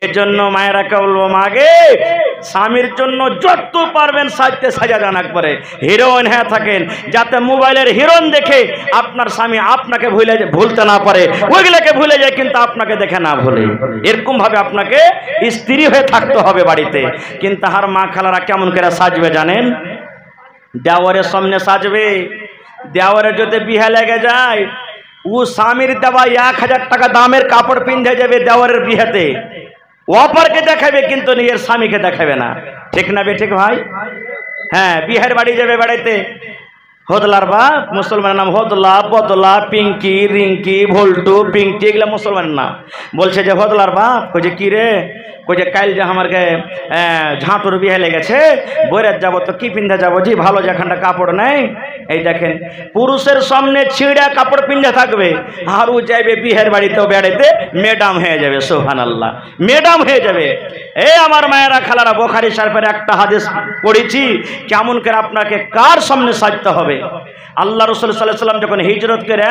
এজন্য মায়েরাকে বলবো, মাগে স্বামীর জন্য যত পারবেন সাজতে সাজা যান, একবারে হিরোইন হয়ে থাকেন, যাতে মোবাইলের হিরোইন দেখে আপনার স্বামী আপনাকে ভুলতে না পারে, ওইগুলোকে ভুলে যায় কিন্তু আপনাকে দেখে না ভুলে। এরকম ভাবে আপনাকে স্ত্রী হয়ে থাকতে হবে বাড়িতে। কিন্তু আর মা খালারা কেমন করে সাজবে জানেন? দেওয়ারের সামনে সাজবে। দেওয়ারে যদি বিয়ে লেগে যায়, ও স্বামীর দেওয়া 1000 টাকা দামের কাপড় পিন্ধে যাবে দেওয়ারের বিয়েতে, অপরকে দেখাবে কিন্তু নিজের স্বামীকে দেখাবে না। ঠিক না ঠিক ভাই? হ্যাঁ, বিয়ের বাড়ি যাবে বেড়াইতে, হদলার বাপ, মুসলমানের নাম হদলা, বদলা, পিঙ্কি, রিঙ্কি, ভোল্টু, পিঙ্কি, এগুলা মুসলমানের নাম। বলছে যে হদলার বাপ, কইছে কি রে? কইছে কাল যে আমার গায়ে ঝাঁটুর বিয়ে লেগেছে, বইরাত যাবো তো কি পিন্ধে যাবো জি, ভালো যেখানটা কাপড় নেই। এই দেখেন, পুরুষের সামনে ছিঁড়া কাপড় পিন্ধে থাকবে, আর ও যাইবে বিয়ের বাড়িতেও বেড়াইতে, ম্যাডাম হয়ে যাবে। সুবহানাল্লাহ, ম্যাডাম হয়ে যাবে। এই আমার মায়েরা খালারা, বুখারী শরীফের একটা হাদিস পড়েছি, কেমন করে আপনাকে কার সামনে সাজতে হবে। আল্লাহ রাসূল সাল্লাল্লাহু আলাইহি ওয়াসাল্লাম যখন হিজরত করে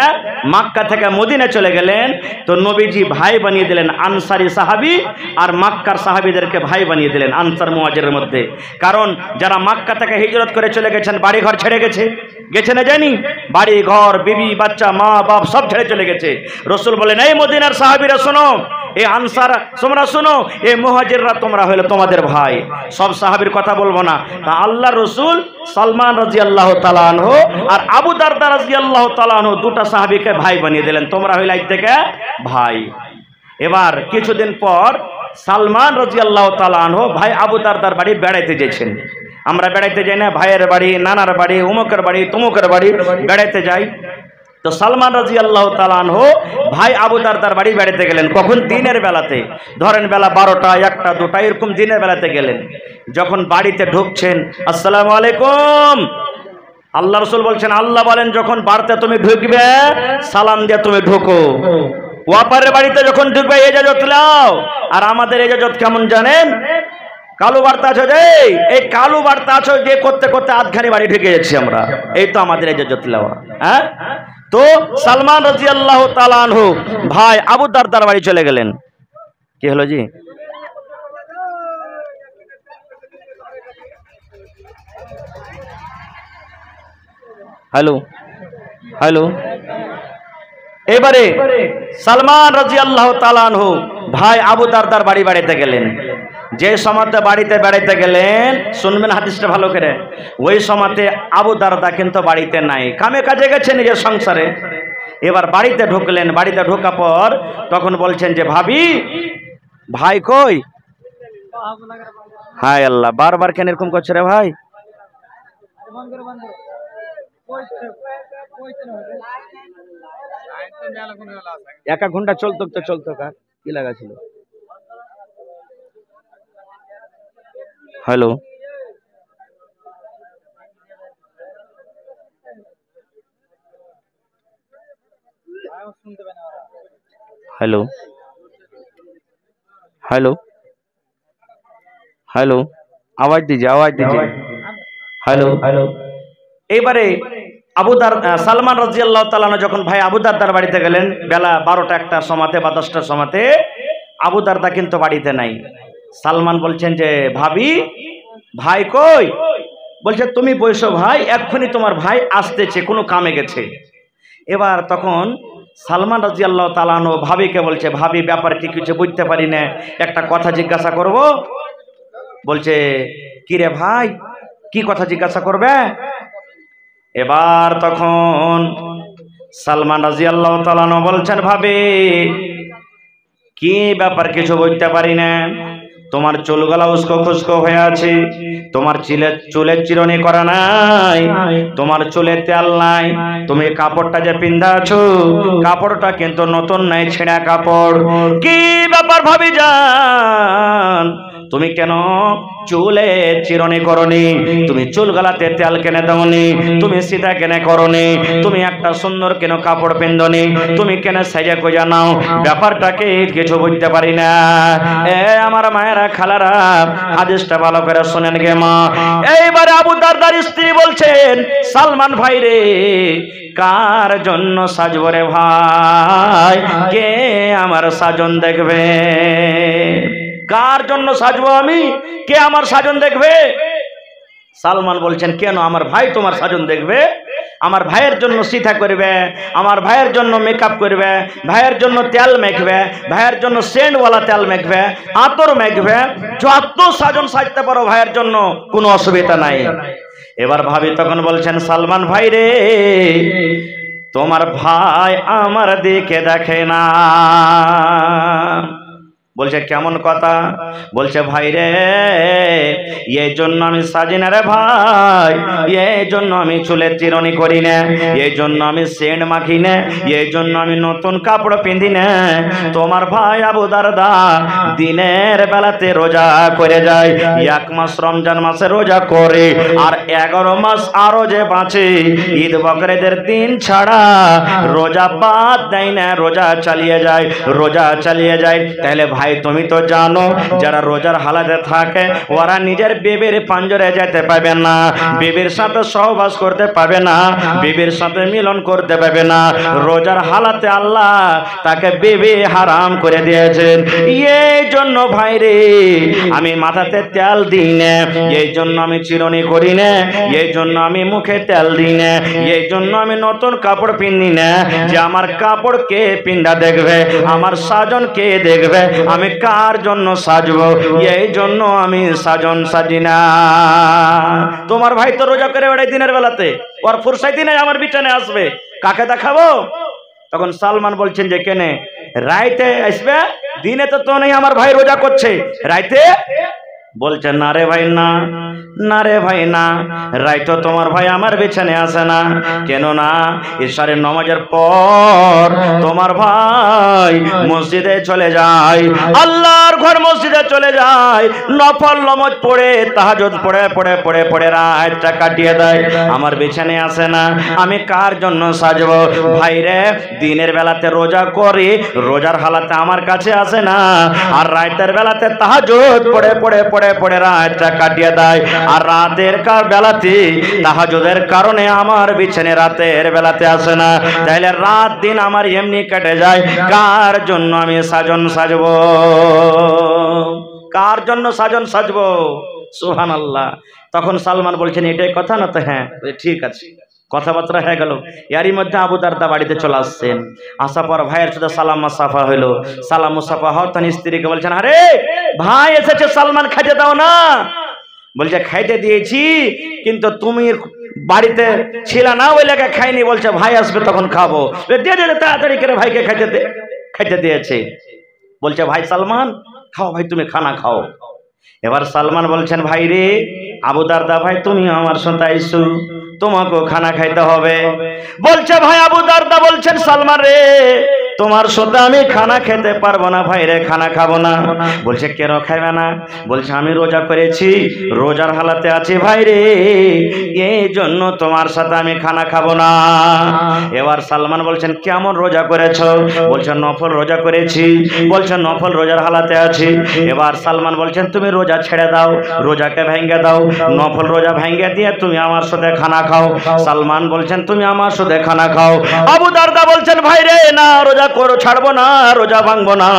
মক্কা থেকে মদিনা চলে গেলেন, তো নবীজি ভাই বানিয়ে দিলেন আনসারী সাহাবী আর মক্কার সাহাবীদেরকে ভাই বানিয়ে দিলেন আনসার মুহাজিরের মধ্যে। কারণ যারা মক্কা থেকে হিজরত করে চলে গেছেন, বাড়ি ঘর ছেড়ে গেছে না জানি, বাড়ি ঘর, বিবি বাচ্চা, মা বাপ সব ছেড়ে চলে গেছে। রাসূল বলেন, এই মদিনার সাহাবীরা শোনো, এই আনসার তোমরা শোনো, এই মুহাজিররা তোমরা হইলো তোমাদের ভাই। সব সাহাবীর কথা বলবো না। তা আল্লাহ রাসূল সালমান রাদিয়াল্লাহু তাআলা আনহু আর আবু দারদা রাদিয়াল্লাহু তাআলা আনহু দুটো সাহাবীকে ভাই বানিয়ে দিলেন, তোমরা হইলে আজ থেকে ভাই। এবার কিছুদিন পর সালমান রাদিয়াল্লাহু তাআলা আনহু ভাই আবু দারদার বাড়ি বেড়াইতে গেছেন। আমরা বেড়াইতে যাই না, ভাইয়ের বাড়ি, নানার বাড়ি, অমুকের বাড়ি, তমুকের বাড়ি বেড়াইতে যাই। তো সালমান রাদিয়াল্লাহু তাআলা আনহু ভাই আবু দারদার বাড়ি বেড়াতে গেলেন। কখন? দিনের বেলাতে, ধরেন বেলা 12টা, 1টা, 2টা, এরকম দিনের বেলাতে গেলেন। যখন বাড়িতে ঢুকছেন, আসসালামু আলাইকুম, আল্লাহ রাসূল বলছেন, আল্লাহ বলেন যখন বাড়িতে তুমি ঢুকবে সালাম দিয়ে তুমি ঢুকো। ওয়াপারের বাড়িতে যখন ঢুকবে ইজাজত নাও। আর আমাদের ইজাজত কেমন জানেন? কালো বার্তা আছে, এই কালো বার্তা আছে যে করতে করতে আধখানি বাড়ি ঢুকে যাচ্ছি আমরা, এই তো আমাদের ইজাজত লওয়া। হ্যাঁ, তো সালমান রাদিয়াল্লাহু তাআলা আনহু ভাই আবু দারদার বাড়ি চলে গেলেন। কি হলো জি? Hello hello. এবারে সালমান রাদিয়াল্লাহু তাআলা আনহু ভাই আবু দারদার বাড়ি বেড়াইতে গেলেন। যে সময়তে বাড়িতে বেড়াইতে গেলেন, শুনবেন হাদিসটা ভালো করে, ওই সময়তে আবু দারদা কিন্তু বাড়িতে নাই, কামে কাজে গেছে নিজের সংসারে। এবার বাড়িতে ঢুকলেন, বাড়িতে ঢোকা পর তখন বলছেন যে ভাবি, ভাই কই? হায় আল্লাহ, বারবার কেন এরকম করছে রে ভাই? এক ঘন্টা চলতো তো চলতো, কি লাগা ছিল? হ্যালো হ্যালো হ্যালো হ্যালো, আওয়াজ দিজিए, আওয়াজ দিজিए। Hello hello. এবারে সালমান রাদিয়াল্লাহু তাআলা যখন ভাই আবু দারদার বাড়িতে গেলেন, বেলা 12টা 1টার সময়তে বা 10টার সময়তে, আবু দারদা কিন্তু বাড়িতে নাই। সালমান বলছেন যে ভাবি, ভাই কই? বলছে তুমি বসো ভাই, এক্ষুনি তোমার ভাই আসতেছে, কোনো কামে গেছে। এবার তখন সালমান রাদিয়াল্লাহু তাআলা আনহু ভাবিকে বলছে, ভাবি ব্যাপার কি কিছু বুঝতে পারি না, একটা কথা জিজ্ঞাসা করব। বলছে কি রে ভাই, কি কথা জিজ্ঞাসা করবে? এবার তখন সালমান রাদিয়াল্লাহু তাআলা আনহু বলছেন, ভাবি কি ব্যাপার কিছু বুঝতে পারি না, তোমার চুলগুলা উস্কো খুস্কো হয়ে আছে, তোমার চুলের চিরুনি করা নাই, তোমার চুলে তেল নাই, তুমি কাপড়টা যে পিন্ধা আছো কাপড়টা কিন্তু নতুন নাই, ছেঁড়া কাপড়। কি ব্যাপার ভাবি জান, তুমি কেন চুলে চিরুনি করনি, তুমি চুলগুলাতে তেল কেনে দাওনি, তুমি সিধা কেনে করনি, তুমি একটা সুন্দর কেন কাপড় পিন্ধনি, তুমি কেন সাজা গোজা নাও, ব্যাপারটাকে কিছু বুঝতে পারি না। এ আমার মায়েরা খালারা, হাদিসটা ভালো করে শুনেন গে মা। এইবারে আবু দারদার স্ত্রী বলছেন, সালমান ভাই রে, কার জন্য সাজবো রে ভাই, কে আমার সাজন দেখবে, কার জন্য সাজবো আমি? কে আমার সাজন দেখবে? সালমান বলছেন, কেন আমার ভাই তোমার সাজন দেখবে? আমার ভাইয়ের জন্য সিথা করবে, আমার ভাইয়ের জন্য মেকআপ করবে, ভাইয়ের জন্য তেল মেখবে, ভাইয়ের জন্য সেন্টওয়ালা তেল মেখবে, আতর মেখবে, যত সাজন সাজতে পারো ভাইয়ের জন্য, কোনো অসুবিধা নাই। এবার ভাবি তখন বলছেন, সালমান ভাই রে, তোমার ভাই আমার দিকে দেখে না। বলছে, কেমন কথা? বলছে, ভাই রে, এই জন্য আমি সাজি না রে ভাই, এই জন্য আমি চুলের চিরনি করি না, এই জন্য আমি সেন্ট মাখি না, এই জন্য আমি নতুন কাপড় পিঁধি না। তোমার ভাই আবু দারদা দিনের বেলাতে রোজা করে যায়, 1 মাস রমজান মাসে রোজা করে, আর 11 মাস আরো যে বাঁচে ঈদ বকরিদের দিন ছাড়া রোজা বাদ দেয় না, রোজা চালিয়ে যায়, রোজা চালিয়ে যায়। তাহলে ভাই তুমি তো জানো, যারা রোজার হালাতে থাকে ওরা নিজের বিবির পাঞ্জরে যেতে পাবে না, বিবির সাথে সহবাস করতে পাবে না, বিবির সাথে মিলন করতে পাবে না। রোজার হালাতে আল্লাহ তাকে বিবি হারাম করে দিয়েছেন। এই জন্য ভাই রে, আমি মাথাতে তেল দিই না, এই জন্য আমি চিরনি করি না, এই জন্য আমি মুখে তেল দিই না, এই জন্য আমি নতুন কাপড় পিনি না, যে আমার কাপড় কে পিন্ডা দেখবে, আমার সাজন কে দেখবে, আমি কার জন্য সাজবো, এই জন্য আমি সাজন সাজি না। তোমার ভাই তো রোজা করে বেড়াই দিনের বেলাতে, ওর ফুরসাইতে নাই আমার বিছানে আসবে, কাকে দেখাবো? তখন সালমান বলছেন যে, কেনে রাইতে আসবে, দিনে তো নেই, আমার ভাই রোজা করছে, রাইতে? বলছে, না রে ভাই না, না রে ভাই না, রাইতো তোমার ভাই আমার বিছানে আসে না। কেন না? ইশারের নামাজের পর তোমার ভাই মসজিদে চলে যায়, আল্লাহর ঘর মসজিদে চলে যায়, নফল নামাজ পড়ে, তাহাজ্জুদ পড়ে পড়ে পড়ে পড়ে রাতটা কাটিয়ে দেয়, আমার বিছানে আসে না। আমি কার জন্য সাজবো? ভাই রে, দিনের বেলাতে রোজা করি, রোজার হালাতে আমার কাছে আসে না, আর রাতের বেলাতে তাহাজ্জুদ পড়ে পড়ে পড়ে পড়ে রাতটা কাটিয়ে দেয়, আর রাতের বেলাতে তাহাজ্জুদের কারণে আমার বিছানে রাতের বেলাতে আসে না। তাইলে রাত দিন আমার এমনি কেটে যায়, কার জন্য আমি সাজন সাজবো? কার জন্য সাজন সাজবো? সুবহানাল্লাহ। তখন সালমান বলছেন, এটাই কথা না? তো হ্যাঁ, ঠিক আছে। কথাবার্তা হয়ে গেল। এরই মধ্যে আবু দারদা বাড়িতে চলে আসছেন। আসার পর ভাইয়ের সাথে সালাম মুসাফা হইলো। সালাম মুসাফা হওয়ার তখন স্ত্রীকে বলছেন, আরে ভাই এসেছে, সালমান খাইতে দাও না। বলছে, খাইতে দিয়েছি, কিন্তু তুমি বাড়িতে ছিল না, ওই লেগে খাইনি। বলছে, ভাই আসবে তখন খাবো। দিয়ে দে তাড়াতাড়ি করে ভাইকে খাইতে দিয়েছে। বলছে, ভাই সালমান খাও, ভাই তুমি খানা খাও। এবার সালমান বলছেন, ভাই রে, আবু দারদা ভাই তুমি আমার সাথে আইসো, তোমাকেও খানা খাইতে হবে। বলছে, ভাই আবু দারদা বলছেন, সালমান রে, তোমার সাথে আমি খানা খেতে পারবো না ভাই রে, খানা খাবো না। বলছে, কেন খাইবে না? বলছে, আমি রোজা করেছি, রোজার হালাতে আছি ভাই রে, এই জন্য তোমার সাথে আমি খানা খাবো না। এবার সালমান বলছেন, কেমন রোজা করেছো? বলছে, নফল রোজা করেছি। বলছে, নফল রোজার হালাতে আছি। এবার সালমান বলছেন, তুমি রোজা ছেড়ে দাও, রোজাকে ভেঙে দাও, নফল রোজা ভেঙে দিয়ে তুমি আমার সাথে খানা খাও। সালমান বলছেন, তুমি আমার সাথে খানা খাও। আবু দারদা বলছেন, ভাই রে না, রোজা করো, ছাড়বো না, রোজা ভাঙবো না,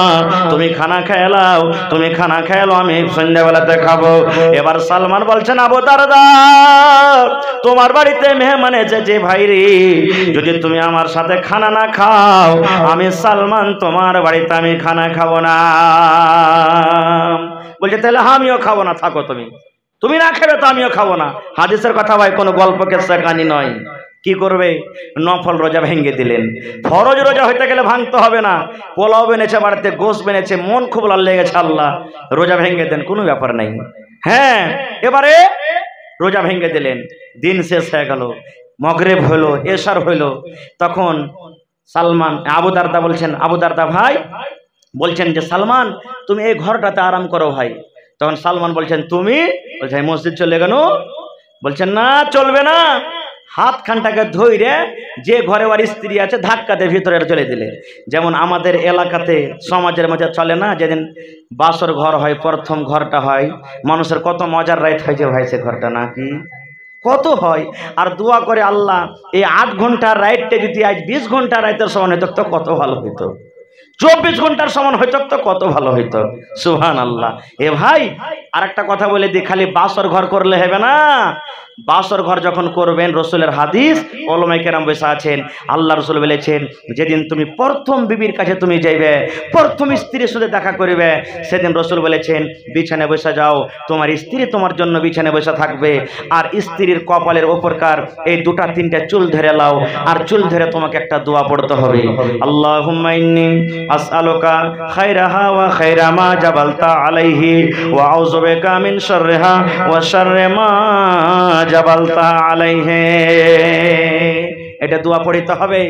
তুমি খানা খেয়ে নাও, তুমি খানা খেয়ে নাও, আমি সন্ধ্যাবেলাতে খাবো। এবার সালমান বলছেন, আবু দারদা তোমার বাড়িতে মেহমান এসেছে ভাই রে, যদি তুমি আমার সাথে খানা না খাও, আমি সালমান তোমার বাড়িতে আমি খানা খাবো না। বলছে, তাহলে আমিও খাবো না, থাকো তুমি, তুমি না খাবে তো আমিও খাবো না। হাদিসের কথা ভাই, কোনো গল্প কেসা কাহিনী নয়। কি করবে? নফল রোজা ভেঙে দিলেন। ফরজ রোজা হইতে গেলে ভাঙতে হবে না। পোলাও বেনেছে বাড়িতে, গোশ বেনেছে, মন খুব লাল লেগেছে, আল্লাহ রোজা ভেঙে দেন, কোনো ব্যাপার নাই। হ্যাঁ, এবারে রোজা ভেঙে দিলেন। দিন শেষ হয়ে গেল, মাগরিব হইলো, এশার হইলো। তখন সালমান আবু দারদা বলছেন, আবু দারদা ভাই বলছেন যে, সালমান তুমি এই ঘরটাতে আরাম করো ভাই। তখন সালমান বলছেন, তুমি? বলছে, মসজিদ চলে গেল। বলছেন, না চলবে না, হাত খানটাকে ধইরে যে ঘরে ওর স্ত্রী আছে ধাক্কাতে ভিতরে চলে দিলে। যেমন আমাদের এলাকাতে সমাজের মধ্যে চলে না, যেদিন বাসর ঘর হয়, প্রথম ঘরটা হয়, মানুষের কত মজার রাইত হয় যে ভাই, সে ঘরটা নাকি কত হয়। আর দোয়া করে, আল্লাহ এই 8 ঘন্টার রাইটটা যদি আজ 20 ঘন্টা রাইতের সমান হতো তো কত ভালো হতো। 24 ঘন্টার সমান হইতো তো কত ভালো হইতো। সুবহানাল্লাহ। এ ভাই আরেকটা কথা বলে দিই, খালি বাসর ঘর করলে হবে না। বাসর ঘর যখন করবেন, রসুলের হাদিস, ওলামায়ে কেরাম বসে আছেন, আল্লাহ রসুল বলেছেন যেদিন তুমি প্রথম বিবির কাছে তুমি যাইবে, প্রথম স্ত্রীর সাথে দেখা করবে, সেদিন রসুল বলেছেন বিছানে বসে যাও, তোমার স্ত্রী তোমার জন্য বিছানে বসে থাকবে, আর স্ত্রীর কপালের ওপরকার এই 2-3টা চুল ধরে লাও, আর চুল ধরে তোমাকে একটা দোয়া পড়তে হবে, আল্লাহুম্মা ইন্নী আসআলুকা খায়রাহা ওয়া খায়রা মা জাবালতা আলাইহি ওয়া আউযু বিকা মিন শাররিহা ওয়া শাররি মা জাবালতা আলাইহি। এটা দোয়া পড়তে হবে।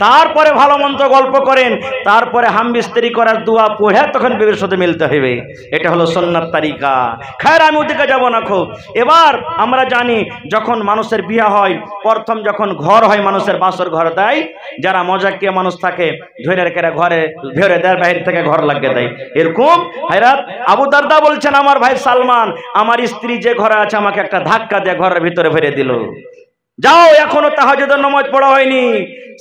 তারপরে ভালো মন্দ গল্প করেন, তারপরে হামবিস্তারি করার দোয়া পড়ে তখন বিবির সাথে মিলতে হবে। এটা হলো সুন্নাত তারিকা। খায়ের আমি ওদিকে যাব না খুব। এবার আমরা জানি যখন মানুষের বিয়ে হয়, প্রথম যখন ঘর হয়, মানুষের বাসর ঘর দেয়, যারা মজাকিয়া মানুষ থাকে ধরে রেখে ঘরে ভেরে দেয়, বাইরে থেকে ঘর লাগিয়ে দেয়। এরকম হায়রাত আবু দারদা বলছেন আমার ভাই সালমান আমার স্ত্রী যে ঘরে আছে আমাকে একটা ধাক্কা দিয়ে ঘরের ভিতরে ভরে দিল, যাও এখনো তাহাজ্জুদের নামাজ পড়া হয়নি।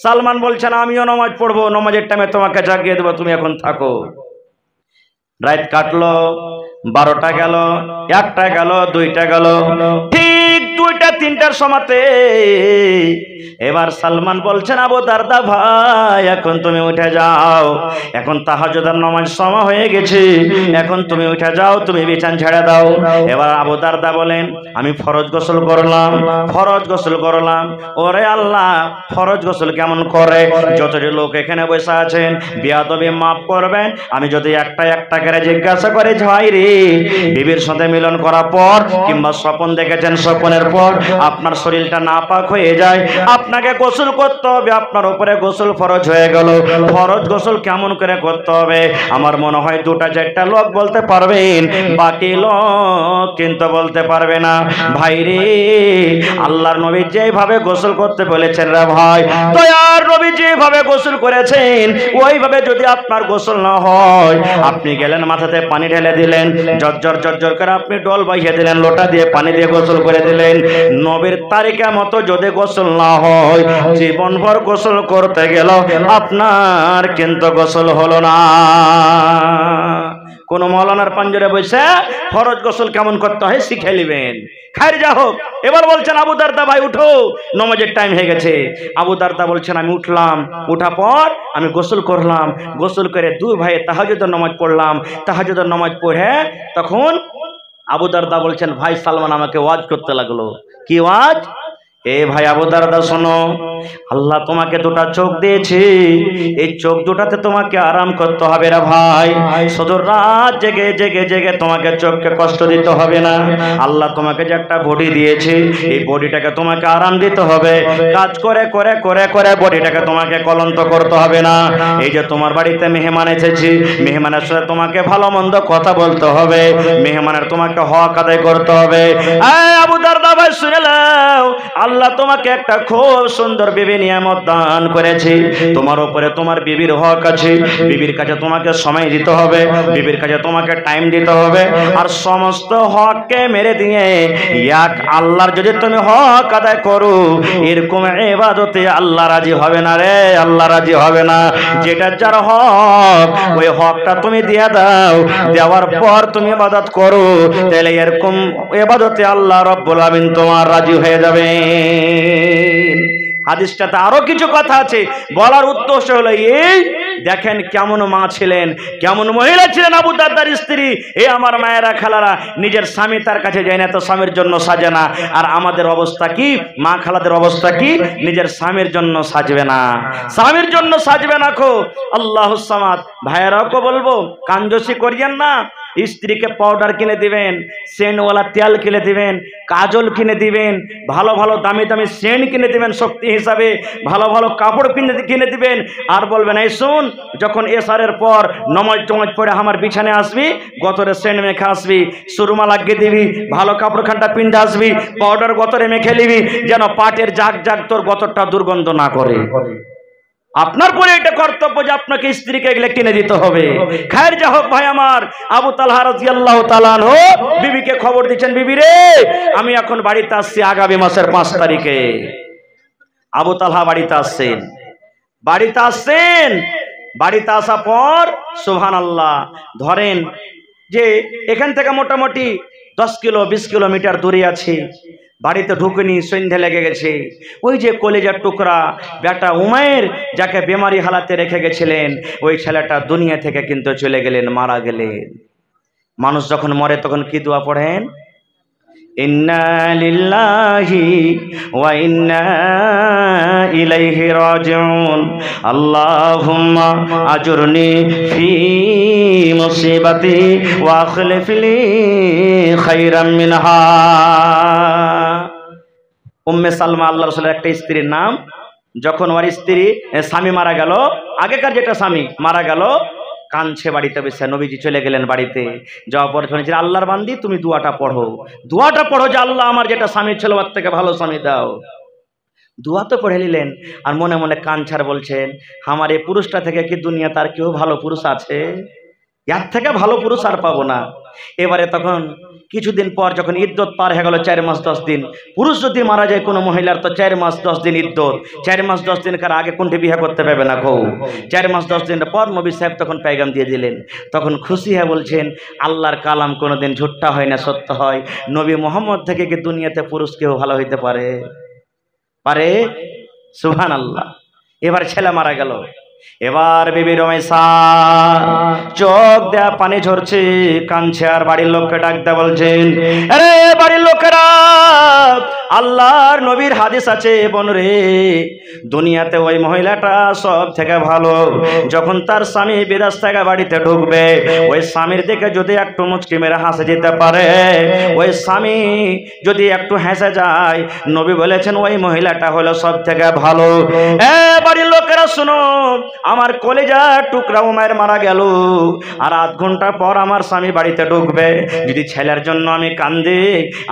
সালমান বলছেন আমিও নামাজ পড়বো, নামাজের টাইমে তোমাকে জাগিয়ে দেবো, তুমি এখন থাকো। রাত কাটলো, 12টা গেল, 1টা গেল, 2টা গেল, ঠিক 2টা-3টার সময়তে এবার সালমান বলছেন আবু দারদা ভাই এখন তুমি উঠে যাও, এখন তাহাজ্জুদের নামাজ সময় হয়ে গেছে, এখন তুমি উঠে যাও, তুমি বিছানা ছেড়ে দাও। এবার আবু দারদা বলেন আমি ফরজ গোসল করলাম, ফরজ গোসল করলাম। ওরে আল্লাহ, ফরজ গোসল কেমন করে? যতটি লোক এখানে বসে আছেন বেয়াদবি মাফ করবেন, আমি যদি একটা করে জিজ্ঞাসা করে ভাই রে, বিবির সাথে মিলন করার পর কিংবা স্বপ্ন দেখেছেন, স্বপ্নের পর আপনার শরীরটা নাপাক হয়ে যায়, আপনাকে গোসল করতে হবে, আপনার উপরে গোসল ফরজ হয়ে গেল। ফরজ গোসল কেমন করে করতে হবে? আমার মনে হয় 2-4টা লোক বলতে পারবেন, বাকি লোক কিন্তু বলতে পারবে না। ভাই রে, আল্লাহর নবী যেভাবে গোসল করতে বলেছেন রে ভাই, দয়ার নবী যেভাবে গোসল করেছেন ওইভাবে যদি আপনার গোসল না হয়, আপনি গেলেন মাথাতে পানি ঢেলে দিলেন, জর্জর করে আপনি ডল বাইয়ে দিলেন, লোটা দিয়ে পানি দিয়ে গোসল করে দিলেন, নবীর তারিকা মতো যদি গোসল না হয়, জীবনভর গোসল করতে গেল আপনার কিন্তু গোসল হলো না। কোন মৌলানার পাঞ্জরে বসে ফরজ গোসল কেমন করতে হয় শিখে নেবেন। খায়ের যা হোক, এবার বলছেন আবু দারদা ভাই উঠো, নামাজের টাইম হয়ে গেছে। আবু দারদা বলছেন আমি উঠলাম, উঠা পর আমি গোসল করলাম, গোসল করে 2 ভাইয়ে তাহাজ্জুদের নামাজ পড়লাম, তাহাজ্জুদের নামাজ পড়ে তখন আবু দারদা বলছেন ভাই সালমান আমাকে ওয়াজ করতে লাগলো। কি ওয়াজ? এ ভাই আবু দারদা শোনো, আল্লাহ তোমাকে 2টা চোখ দিয়েছে, এই চোখ 2টাতে তোমাকে আরাম করতে হবে রে ভাই, শুধু রাত জেগে জেগে জেগে তোমাকে চোখকে কষ্ট দিতে হবে না। আল্লাহ তোমাকে যে একটা বডি দিয়েছে, এই বডিটাকে তোমাকে আরাম দিতে হবে, কাজ করে করে করে করে বডিটাকে তোমাকে ক্লান্ত করতে হবে না। এই যে তোমার বাড়িতে মেহমান এসেছে, মেহমানের সাথে তোমাকে ভালো মন্দ কথা বলতে হবে, মেহমানের তোমাকে হক আদায় করতে হবে। আবু দারদা ভাই শুনে নাও, আল্লাহ তোমাকে একটা খুব সুন্দর বিবি নিয়ামত দান করেছে, তোমার উপরে তোমার বিবির হক আছে, বিবির কাছে তোমাকে সময় দিতে হবে, বিবির কাছে তোমাকে টাইম দিতে হবে, আর সমস্ত হককে মেরে দিয়ে এক আল্লাহর যদি তুমি হক আদায় করো, এরকম ইবাদতে আল্লাহ রাজি হবে না রে, আল্লাহ রাজি হবে না। যেটা যার হক ওই হকটা তুমি দিয়ে দাও, দেওয়ার পর তুমি ইবাদত করো, তাহলে এরকম ইবাদতে আল্লাহ রাব্বুল আমিন তোমার রাজি হয়ে যাবে। হাদিসটাতে আরো কিছু কথা আছে, বলার উদ্দেশ্য হলো এই, দেখেন কেমন মা ছিলেন, কেমন মহিলা ছিলেন আবু দারদার স্ত্রী। এ আমার মায়েরা খালারা, নিজের স্বামী তার কাছে যায় না তো স্বামীর জন্য সাজে না, আর আমাদের অবস্থা কি, মা খালাদের অবস্থা কি, নিজের স্বামীর জন্য সাজবে না, স্বামীর জন্য সাজবে না। খো আল্লাহুস সামাদ। ভাইয়েরাও বলবো কাঞ্জসি করিয়েন না, স্ত্রীকে পাউডার কিনে দিবেন, সেন্টওয়ালা তেল কিনে দিবেন, কাজল কিনে দিবেন, ভালো ভালো দামি দামি সেন্ট কিনে দিবেন শক্তি হিসাবে, ভালো ভালো কাপড় কিনে দিবেন, আর বলবেন এই শুন যখন এসারের পর নমাজ টমাজ পড়ে আমার বিছানে আসবি, গতরে সেন্ট মেখে আসবি, সুরমা লাগিয়ে দিবি, ভালো কাপড় খানটা পিন্ধে আসবি, পাউডার গতরে মেখে নিবি, যেন পাটের জাগ জাগ তোর গতরটা দুর্গন্ধ না করে। আপনার পরে এটা কর্তব্য যে আপনাকে স্ত্রীকে এগুলো কিনে দিতে হবে। খায়ের যা হোক ভাই আমার, আবু তালহা রাদিয়াল্লাহু তাআলা আনহু বিবিকে খবর দিচ্ছেন, বিবি রে আমি এখন বাড়িতে আসছি আগামী মাসের 5 তারিখে। আবু তালহা বাড়িতে আসছেন, বাড়িতে আসা পর সুবহানাল্লাহ, ধরেন যে এখান থেকে মোটামুটি 10 কিলো 20 কিলোমিটার দূরে আছে, বাড়িতে ঢুকেনি, সন্ধ্যা লেগে গেছে। ওই যে কলেজার টুকরা বেটা উমায়ের, যাকে বেমারি হালাতে রেখে গেছিলেন, ওই ছেলেটা দুনিয়া থেকে কিন্তু চলে গেলেন, মারা গেলেন। মানুষ যখন মরে তখন কি দোয়া পড়েন? ইন্না লিল্লাহি ওয়া ইন্না ইলাইহি রাজিউন, আল্লাহুম্মা আজুরনি ফি মুসিবাতি ওয়া আখলিফ লি খায়রাম মিনহা। উম্মে সালমা আল্লাহর রাসূলের একটা স্ত্রীর নাম। যখন ওর স্বামী মারা গেল, আগেকার যেটা স্বামী মারা গেল, কাঁদছে বাড়িতে বসে। নবীজি চলে গেলেন বাড়িতে, যাওয়ার পর শুনেছেন আল্লাহর বান্দি তুমি দোয়াটা পড়ো, দোয়াটা পড়ো যে আল্লাহ আমার যেটা স্বামী ছিল ওর থেকে ভালো স্বামী দাও। দোয়া তো পড়ে নিলেন, আর মনে মনে কাঁদছার বলছেন আমার এই পুরুষটা থেকে কি দুনিয়া তার কেউ ভালো পুরুষ আছে? এর থেকে ভালো পুরুষ আর পাবো না। এবারে তখন কিছুদিন পর যখন ইদ্যত পার হয়ে গেল 4 মাস 10 দিন, পুরুষ যদি মারা যায় কোনো মহিলার তো 4 মাস 10 দিন ইদ্যত। 4 মাস 10 দিন কার আগে কোনটি বিয়ে করতে পারবে না গো। 4 মাস 10 দিনের পর নবী সাহেব তখন পেগাম দিয়ে দিলেন। তখন খুশি হয়ে বলছেন আল্লাহর কালাম কোনোদিন ঝুট্টা হয় না, সত্য হয়। নবী মোহাম্মদ থেকে কি দুনিয়াতে পুরুষ কেউ ভালো হইতে পারে? পারে? সুবহানাল্লাহ। এবার ছেলে মারা গেল, এবার বিবি রমেশা চোখ দেয়া পানি ঝরছে, কাঁদছে, আর বাড়ির লোককে ডাক দেয়া বলছেন আরে বাড়ির লোকেরা, আল্লাহর নবীর হাদিস আছে বোন রে, দুনিয়াতে ওই মহিলাটা সব থেকে ভালো। যখন তার স্বামী বিদেশ থেকে বাড়িতে ঢুকবে, ওই স্বামীর দিকে যদি একটু মুচকি মেরে হাসে যেতে পারে, ওই স্বামী যদি একটু হেসে যায়, নবী বলেছেন ওই মহিলাটা হলো সব থেকে ভালো। বাড়ির লোকেরা শুনো, আমার কলেজার টুকরা উমায়ের মারা গেল, আর আধ ঘন্টা পর আমার স্বামী বাড়িতে ঢুকবে। যদি ছেলের জন্য আমি কান্দি,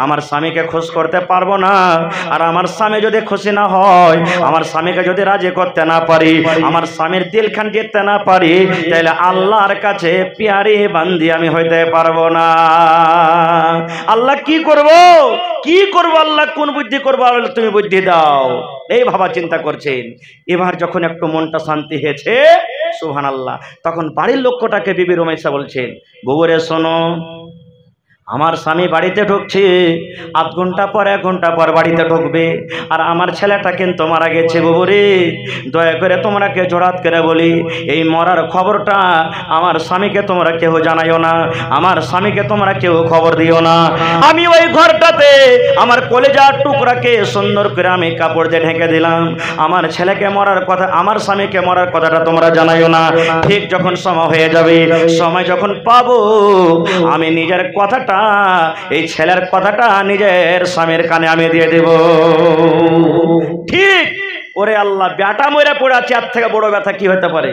আমার স্বামীকে খুশ করতে পারবো না। আর আমার স্বামী যদি খুশি না হয়, আমার স্বামীকে যদি রাজি করতে না পারি, আমার স্বামীর দিলখান জিততে না পারি, তাহলে আল্লাহর কাছে পিয়ারি বান্দি আমি হইতে পারবো না। আল্লাহ কি করব, কি করব, আল্লাহ কোন বুদ্ধি করবো, তুমি বুদ্ধি দাও, এই ভাবা চিন্তা করছেন। এবার যখন একটু মনটা শান্তি হয়েছে, সুবহানাল্লাহ, তখন বাড়ির লোকটাকে বিবি রমেশা বলছেন বউরে শোনো, আমার স্বামী বাড়িতে ঢুকছে, আধ ঘন্টা পর 1 ঘন্টা পর বাড়িতে ঢুকবে, আর আমার ছেলেটা কিন্তু মারা গেছে। বাবুরে দয়া করে তোমরাকে জোড়াত করে বলি, এই মরার খবরটা আমার স্বামীকে তোমরা কেউ জানাইও না, আমার স্বামীকে তোমরা কেউ খবর দিও না। আমি ওই ঘরটাতে আমার কলেজার টুকরাকে সুন্দর করে আমি কাপড় দিয়ে ঢেকে দিলাম। আমার ছেলেকে মরার কথা, আমার স্বামীকে মরার কথাটা তোমরা জানাইও না। ঠিক যখন সময় হয়ে যাবে, সময় যখন পাবো, আমি নিজের কথাটা, এই ছেলের কথাটা নিজের স্বামীর কানে আমি দিয়ে দেব। ঠিক ওরে আল্লাহ, ব্যাটা মরে পড়ে আছে, এর থেকে বড় ব্যথা কি হতে পারে?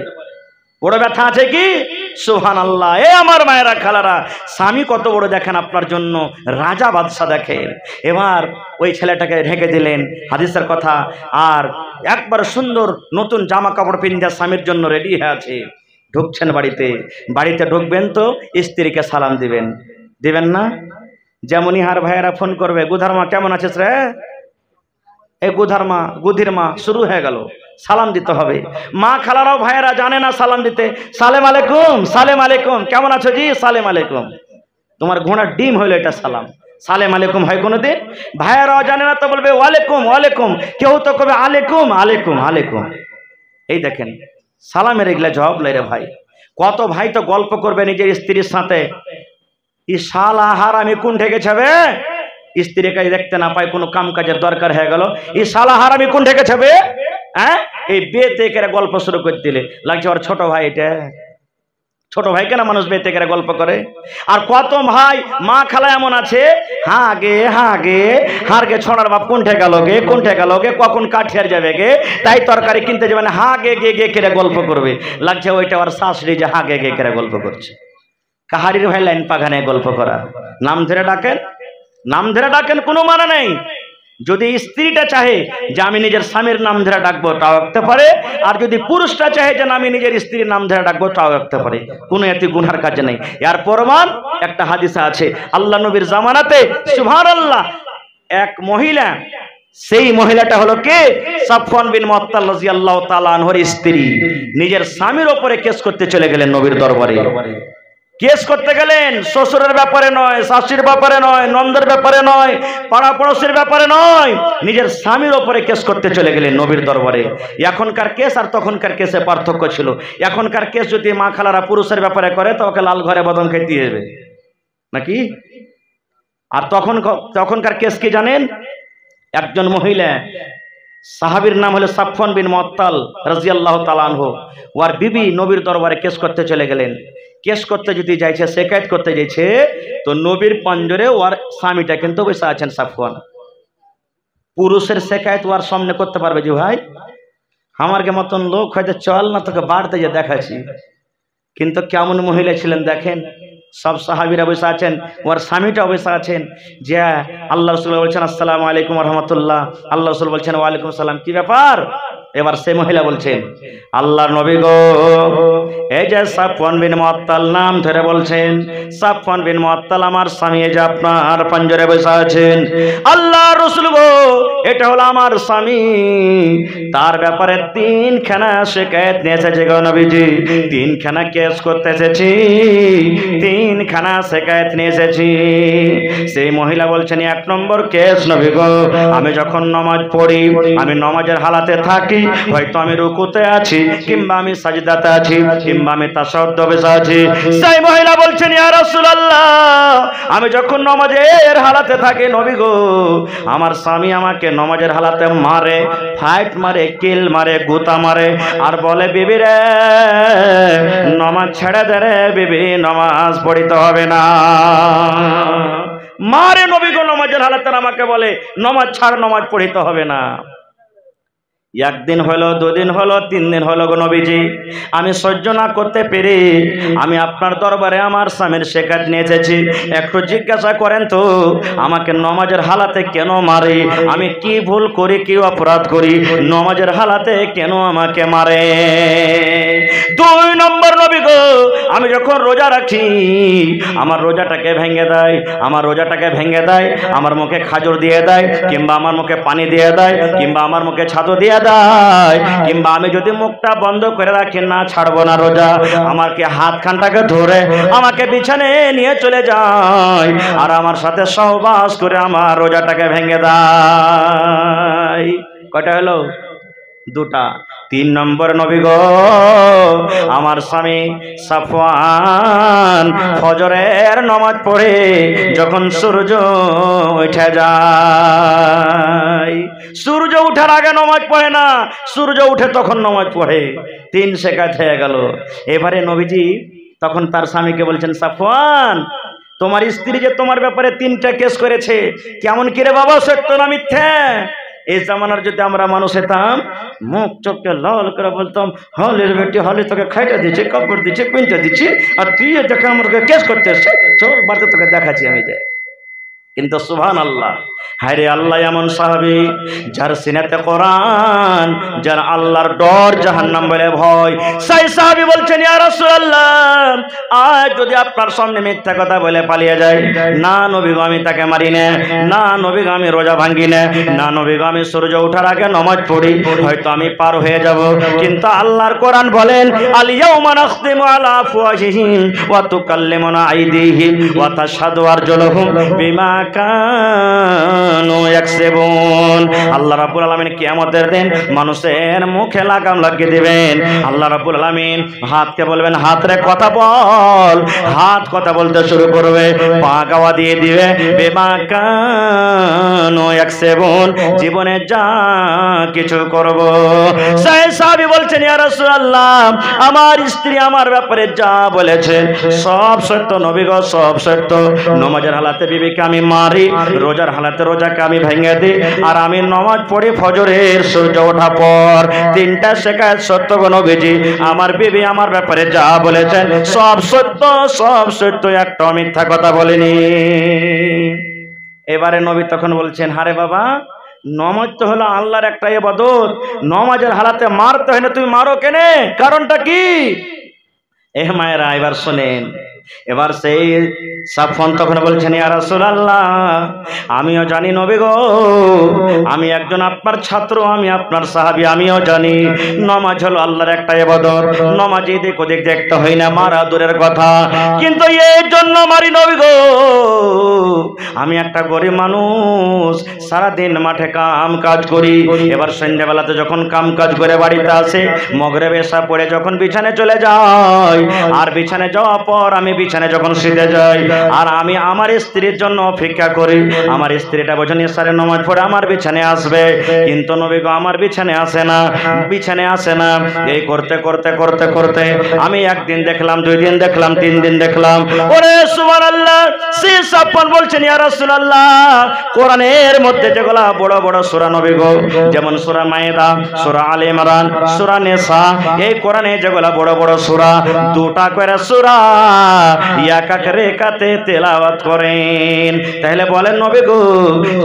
বড় ব্যথা আছে কি? সুবহানাল্লাহ। এ আমার মায়েরা খালারা, স্বামী কত বড় দেখেন আপনার জন্য, রাজা বাদশা দেখেন। এবার ওই ছেলেটাকে ঢেকে দিলেন, হাদিসের কথা। আর একবার সুন্দর নতুন জামা কাপড় পিন্ধে স্বামীর জন্য রেডি হয়ে আছে। ঢুকছেন বাড়িতে, বাড়িতে ঢুকবেন তো স্ত্রীকে সালাম দিবেন, দিবেন না? যেমনই হার ভাইয়েরা ফোন করবে, গুধার মা কেমন আছিস রে, এই গুধার মা, গুধির মা, শুরু হয়ে গেল, সালাম দিতে হবে। মা খালারাও ভাইয়েরা জানে না সালাম দিতে, সালেম আলাইকুম, সালেম আলাইকুম, কেমন আছো জি, সালেম আলাইকুম। তোমার ঘোড়ার ডিম হইলো এটা সালাম, সালেম আলাইকুম হয় কোনোদিন? ভাইয়েরাও জানে না তো বলবে ওয়ালাইকুম ওয়ালাইকুম, কেউ তো কবে আলাইকুম আলাইকুম আলাইকুম। এই দেখেন সালামের এগুলা জবাব লাই রে ভাই। কত ভাই তো গল্প করবে নিজের স্ত্রীর সাথে, ই শালা হারামি কোন ঠেকে ছাবে, স্ত্রীকে দেখতে না পায়, কোনো কাম কাজের দরকার হয়ে গেল, ই শালা হারামি কোন ঠেকে ছাবে। হ্যাঁ, এই বেতে করে গল্প শুরু করে দিলে লাগছে ওর ছোট ভাই, এটা ছোট ভাই কেন মানুষ বেতে করে গল্প করে। আর কত ভাই মা খালা এমন আছে, হ্যাঁ গে হার গে ছড়ার বাপ কোন ঠেকা লোকে, কোন ঠেকা লোকে, কখন কাঠিয়ার যাবে গে, তাই তরকারি কিনতে যাবে না, হা গে গে গে করে গল্প করবে। লাগছে ওইটা ওর শাশুড়ি যে হা গে গে করে গল্প করছে। কাহারির ভাই লাইন পাখানে গল্প করা, নাম ধরে ডাকেন, নাম ধরে ডাকেন, কোনো মানে নেই। যদি স্ত্রীটা চাহে যে আমি নিজের স্বামীর নাম ধরে ডাকবো, তাও রাখতে পারে। আর যদি পুরুষটা চাহে যে আমি নিজের স্ত্রীর নাম ধরে ডাকবো, তাও রাখতে পারে, কোনো এতে গুনার কাজ নেই। এর প্রমাণ একটা হাদিসা আছে, আল্লাহ নবীর জামানাতে সুবহানাল্লাহ এক মহিলা সেই মহিলাটা হলো কে? সাফওয়ান বিন মুআত্তাল রাদিয়াল্লাহু তাআলা আনহুর স্ত্রী। নিজের স্বামীর উপরে কেস করতে চলে গেলেন নবীর দরবারে। কেস করতে গেলেন শ্বশুরের ব্যাপারে নয়, শাশুড়ির ব্যাপারে নয়, নন্দের ব্যাপারে নয়, পাড়া পড়োশির ব্যাপারে নয়, নিজের স্বামীর উপরে কেস করতে চলে গেলেন নবীর দরবারে। এখনকার কেস আর তখনকার কেসে পার্থক্য ছিল। এখনকার কেস যদি মা খালারা পুরুষের ব্যাপারে করে তো ওকে লাল ঘরে বদন খেতে হবে নাকি? আর তখনকার কেস কি জানেন? একজন মহিলা, সাহাবীর নাম হলো সাফওয়ান বিন মুআত্তাল রাদিয়াল্লাহু তাআলা আনহু, ওর বিবি নবীর দরবারে কেস করতে চলে গেলেন। কেস করতে যদি যাইছে, শিকায়ত করতে যাইছে, তো নবীর পঞ্জরে ওর স্বামীটা কিন্তু বসে আছেন সাফওয়ান। পুরুষের শিকায়ত ওর সামনে করতে পারবে যে ভাই আমার কে মতন লোক হয়তো চল না তোকে বাড়তে যে দেখাচ্ছি। কিন্তু কেমন মহিলা ছিলেন দেখেন, সব সাহাবীরা বসে আছেন, ওর স্বামীটা বসে আছেন। যে আল্লাহ রাসূল বলছেন আসসালামু আলাইকুম ওয়া রাহমাতুল্লাহ, আল্লাহ রাসূল বলছেন ওয়া আলাইকুম সালাম, কি ব্যাপার? এবার সেই মহিলা বলছেন আল্লাহর নবী গো, এই যে সাফওয়ান বিন মুআত্তাল নাম ধরে বলছেন, সাফওয়ান বিন মুআত্তাল আমার স্বামী, এই যে আপনার পঞ্জরে বসে আছেন, আল্লাহর রাসূল গো এটা হলো আমার স্বামী, তার ব্যাপারে তিনখানা শিকায়ত নিয়ে এসেছে গো নবীজি, তিনখানা কেস করতে এসেছি, তিনখানা শিকায়ত নিয়ে এসেছি। সেই মহিলা বলছেন এক নম্বর কেস নবী গো, আমি যখন নামাজ পড়ি, আমি নামাজের হালাতে থাকি, হয়তো আমি রুকুতে আছি, কিংবা আমি সাজদাতে আছি, কিংবা আমি তাশাহুদে বসে আছি। সেই মহিলা বলছেন ইয়া রাসূলুল্লাহ, আমি যখন নামাজের হালাতে থাকি নবী গো, আমার স্বামী আমাকে নামাজের হালাতে মারে, ফাইট মারে, কিল মারে, গুতা মারে, আর বলে বিবি রে নামাজ ছেড়ে দে রে বিবি, নামাজ পড়িতে হবে না। মারে নবী গো নামাজের হালাতে, আমাকে বলে নামাজ ছাড়, নামাজ পড়িতে হবে না। একদিন হলো, দুদিন হলো, 3 দিন হলো গো নবীজি, আমি সহ্য না করতে পেরে আমি আপনার দরবারে আমার স্বামীর শিকায়ত নিয়ে এসেছি। একটু জিজ্ঞাসা করেন তো আমাকে নামাজের হালাতে কেন মারে? আমি কি ভুল করি, কি অপরাধ করি, নামাজের হালাতে কেন আমাকে মারে? 2 নম্বর নবী গো, আমি যখন রোজা রাখি, আমার রোজাটাকে ভেঙে দেয়, আমার রোজাটাকে ভেঙে দেয়, আমার মুখে খাজর দিয়ে দেয়, কিংবা আমার মুখে পানি দিয়ে দেয়, কিংবা আমার মুখে ছাতু দিয়ে দেয়, কিংবা আমি যদি মুখটা বন্ধ করে রাখি, না ছাড়বো না রোজা, আমাকে হাতখানটাকে ধরে আমাকে বিছানে নিয়ে চলে যায়, আর আমার সাথে সহবাস করে আমার রোজাটাকে ভেঙে দেয়। কয়টা হলো? 2টা। 3 নম্বর নবী গো, আমার স্বামী সাফওয়ান ফজরের নামাজ পড়ে যখন সূর্য উঠে যায়, সূর্য উঠার আগে নামাজ পড়ে না, সূর্য উঠে তখন নামাজ পড়ে। 3 শিকায়ত হয়ে গেল। এবারে নবীজি তখন তার স্বামীকে বলছেন সাফওয়ান, তোমার স্ত্রী যে তোমার ব্যাপারে 3টা কেস করেছে, কেমন কিরে বাবা, সত্য না মিথ্যা? এই জামানার যদি আমরা মানুষ হতাম, মুখ চোখকে লাল করে বলতাম হলের বেটি হলে তোকে খাইটা দিচ্ছি, কাপড় দিচ্ছি, পিনটা দিচ্ছি, আর তুই এটাকে আমাকে কেস করতে এসছে, চল বাড়িতে তোকে দেখাচ্ছি আমি যে। কিন্তু সুবহানাল্লাহ, হায়রে আল্লাহ এমন সাহাবী যার সিনাতে কোরআন, যার আল্লাহর ডর, জাহান্নাম বলে ভয়, সেই সাহাবী বলছেন ইয়া রাসূলুল্লাহ, আজ যদি আপনার সামনে মিথ্যা কথা বলে পালিয়ে যায়, না নবী গো আমি তাকে মারি না, না নবী গো আমি রোজা ভাঙি না, না নবী গো আমি সূর্য ওঠার আগে নামাজ পড়ি, হয়তো আমি পার হয়ে যাব, কিন্তু আল্লাহর কোরআন বলেন আল ইয়াউমা নাখতিমু আলা আফওয়াহিহিম ওয়া তুকাল্লিমুনা আইদিহিম ওয়া তাশহাদু আরজুলুহুম বিমা কানু ইয়াকসিবুন। আল্লাহ রাব্বুল আলামিন কিয়ামতের দিন মানুষের মুখে লাগাম লাগিয়ে দিবেন। আল্লাহ রাব্বুল আলামিন হাতকে বলবেন হাত রে কথা বল, হাত কথা বলতে শুরু করবে, পা গাওয়া দিয়ে দিবে, বিমা কানু ইয়াকসিবুন, জীবনে যা কিছু করব। সেই সাহাবী বলছেন ইয়া রাসূলুল্লাহ, আমার স্ত্রী আমার ব্যাপারে যা বলেছে সব সত্য নবী গো, সব সত্য। নামাজের হালাতে বিবিকে আমি মারি, রোজার হালাতে রোজাকে আমি ভেঙে দিই, আর আমি নামাজ পড়ি ফজরের সূর্য ওঠা পর। 3টা শিকায়ত সত্য গো নবীজি, আমার বিবি আমার ব্যাপারে যা বলেছেন সব সত্য, সব সত্য, একটা মিথ্যা কথা বলিনি। এবারে নবী তখন বলছেন হারে বাবা, নামাজ তো হলো আল্লাহর একটা ইবাদত, নামাজের হালাতে মারতে হয় না, তুমি মারো কেনে, কারণটা কি? এ মায়েরা এবার শোনেন, এবার সেই সাফওয়ান তখন বলছেন, ইয়া রাসূলুল্লাহ, আমিও জানি নবী গো, আমি একজন আপনার ছাত্র, আমি আপনার সাহাবী, আমিও জানি নামাজ হলো আল্লাহর একটা ইবাদত। নামাজ এদিক ওদিক দেখতে হয় না, মারা দূরের কথা, কিন্তু এই জন্য মারি নবী গো, আমি একটা গরিব মানুষ, সারাদিন মাঠে কাম কাজ করি, এবার সন্ধ্যাবেলাতে যখন কাম কাজ করে বাড়িতে আসে, মগরিব এশা পড়ে যখন বিছানে চলে যাই, আর বিছানে যাওয়ার পর আমি বিছানে যখন শুতে যাই, আর আমি আমার স্ত্রীর জন্য অপেক্ষা করি, আমার স্ত্রীটা বোঝেন ইশারে নামাজ পড়ে আমার বিছানে আসবে, কিন্তু নবী গো আমার বিছানে আসে না, বিছানে আসে না। এই করতে করতে করতে করতে আমি একদিন দেখলাম, 2 দিন দেখলাম, 3 দিন দেখলাম। ওরে সুবহানাল্লাহ, সে সাফওয়ান বলছেন, ইয়া রাসূলুল্লাহ, কোরআনের মধ্যে যেগুলা বড় বড় সূরা নবী গো, যেমন সূরা মায়েদা, সূরা আলে ইমরান, সূরা নিসা, এই কোরআনে যেগুলা বড় বড় সূরা, 2টা করে সূরা এক এক রেখাতে তেলাওয়াত করেন। তাহলে বলেন নবী গো,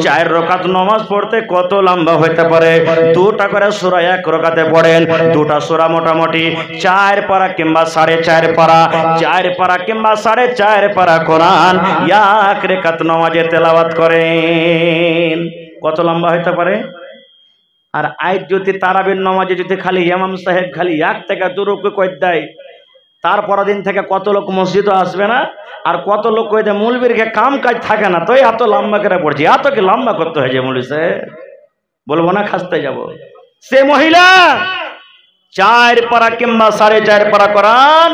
4 রাকাত নামাজ পড়তে কত লম্বা হতে পারে? 2টা করে সূরা এক রাকাতে পড়েন, 2টা সূরা মোটামুটি 4 পারা কিংবা 4.5 পারা, 4 পারা কিংবা 4.5 পারা কোরআন এক রাকাত নামাজে তেলাওয়াত করেন। কত লম্বা হতে পারে? আর আজ যদি তারাবির নামাজে যদি খালি ইমাম সাহেব খালি 1 থেকে 2 রুকু কই দেয়, তারপর দিন থেকে কত লোক মসজিদে আসবে না, আর কত লোক কই দেয় মৌলবীরকে কাম কাজ থাকে না, তো এত লম্বা করে পড়ছে, এত কি লম্বা করতে হয় যে মৌলবী সাহেব? বলবো না, খাসতে যাব। সে মহিলা 4 পারা কিংবা 4.5 পারা কোরআন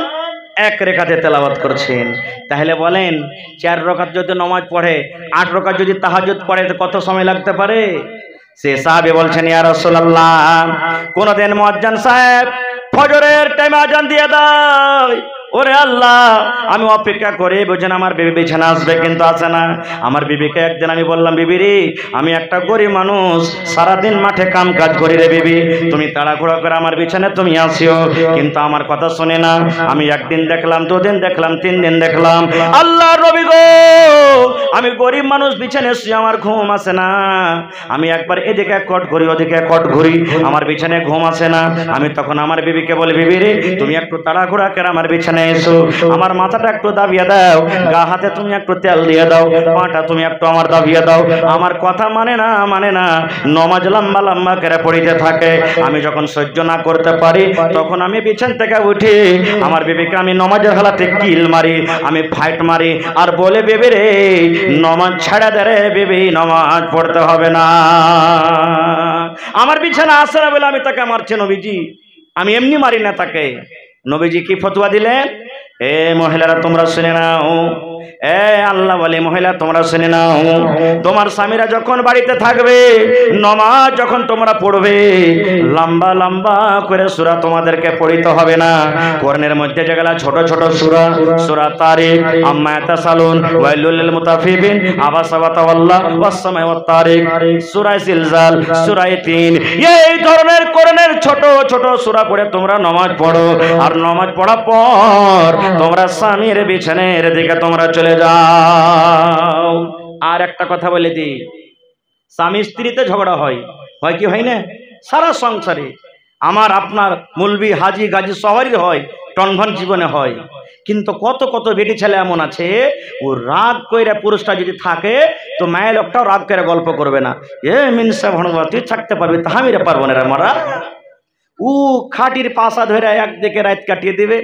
এক রেখাতে তেলাওয়াত করছেন। তাহলে বলেন 4 রাকাত যদি নামাজ পড়ে, 8 রাকাত যদি তাহাজ্জুদ পড়ে, তো কত সময় লাগতে পারে? সে সাহাবী বলছেন, ইয়া রাসূলুল্লাহ, কোনদিন মুয়াজ্জিন সাহেব ফজরের টাইমে আজান দিয়ে দেয়, ওরে আল্লাহ, আমি অপেক্ষা করে বুঝেন আমার বিবি বিছানা আসবে, কিন্তু আসে না। আমার বিবিকে একদিন আমি বললাম, বিবি রে, আমি একটা গরিব মানুষ, সারাদিন মাঠে কাম কাজ করি রে বিবি, তুমি তাড়াহুড়ো করে আমার বিছানায় তুমি আসিও, কিন্তু আমার কথা শুনে না। আমি একদিন দেখলাম, 2 দিন দেখলাম, 3 দিন দেখলাম, আল্লাহ নবী গো, আমি গরিব মানুষ, বিছানায় শুয়ে আমার ঘুম আসে না। আমি একবার এদিকে কট ঘুরি, ওদিকে কট ঘুরি, আমার বিছানায় ঘুম আসে না। আমি তখন আমার বিবিকে বলি, বিবি রে, তুমি একটু তাড়াহুড়া করে আমার বিছানায় এসো, আমার মাথাটা একটু দাবিয়ে দাও, গা হাতে তুমি একটু তেল দিয়ে দাও, পাটা তুমি একটু আমার দাবিয়ে দাও। আমার কথা মানে না, মানে না, নামাজ লম্বা লম্বা করে পড়িতে থাকে। আমি যখন সহ্য না করতে পারি, তখন আমি বিছানা থেকে উঠি, আমার বিবিকে আমি নামাজের হালাতে কিল মারি, আমি ফাইট মারি, আর বলে, বিবি রে, নামাজ ছেড়ে দে রে বিবি, নামাজ পড়তে হবে না। আমার বিছানা আসে না বলে আমি তাকে মারছি নবীজি, আমি এমনি মারি না তাকে। নবীজি কি ফতোয়া দিলেন? এ মহিলারা তোমরা শুনে নাও, এ আল্লাহ বলে মহিলা তোমরা শুনে নাও, তোমার স্বামীরা যখন বাড়িতে থাকবে, নামাজ যখন তোমরা পড়বে, লম্বা লম্বা করে সূরা তোমাদেরকে পড়িতে হবে না। কোরআনের মধ্যে যেগুলা ছোট ছোট সূরা, সূরা তারিক, আম্মা ইয়াতাসালুন, ওয়াইলুল লিল মুতাফফিফিন, আবাসা ওয়া তাওয়াল্লা, ওয়াস সামা'i ওয়াত তারিক, সূরা জিলজাল, সূরা তিন, এই ধরনের কোরআনের ছোট ছোট সূরা পড়ে তোমরা নামাজ পড়ো। আর নামাজ পড়ার পর তোমরা স্বামীর বিছানার দিকে তোমরা চলে যাও। আর একটা কথা বলে দিই, স্বামী স্ত্রীতে ঝগড়া হয়, হয় কি হয় না? সারা সংসারে আমার আপনার মুলবি হাজি গাজী শহরের হয়, টনভন জীবনে হয়, কিন্তু কত কত বেটি ছেলে এমন আছে, ও রাগ কইরা পুরুষটা যদি থাকে, তো মায়ের লোকটাও রাগ করে গল্প করবে না, এ মিনসা ভণবা তুই থাকতে পারবি, তা আমি রে পারবো না রে মারা। ও খাটির পাশা ধরে একদিকে রাত কাটিয়ে দিবে,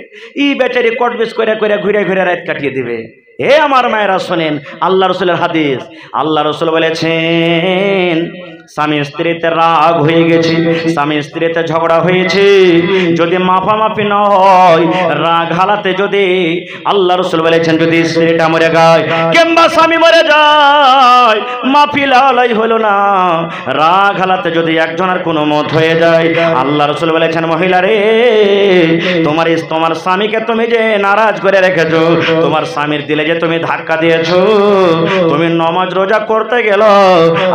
ই বেচারি কটবেশ করে করে ঘুরে ঘুরে রাত কাটিয়ে দিবে। হে আমার মায়েরা শোনেন, আল্লাহ রসুলের হাদিস, আল্লাহ রসুল বলেছেন, স্বামী স্ত্রীতে রাগ হয়ে গেছে, স্বামী স্ত্রীতে ঝগড়া হয়েছে, যদি মাফামাফি না হয়, রাগ হালাতে যদি, আল্লাহ রসুল বলেছেন, যদি স্ত্রীটা মরে যায় কিংবা স্বামী মরে যায়, মাফি লালাই হলো না, রাগ হালাতে যদি একজনের কোনো মত হয়ে যায়, আল্লাহ রসুল বলেছেন, মহিলা রে, তোমার স্বামীকে তুমি যে নারাজ করে রেখেছো, তোমার স্বামীর দিলে যে তুমি ধাক্কা দিয়েছো, তুমি নামাজ রোজা করতে গেল,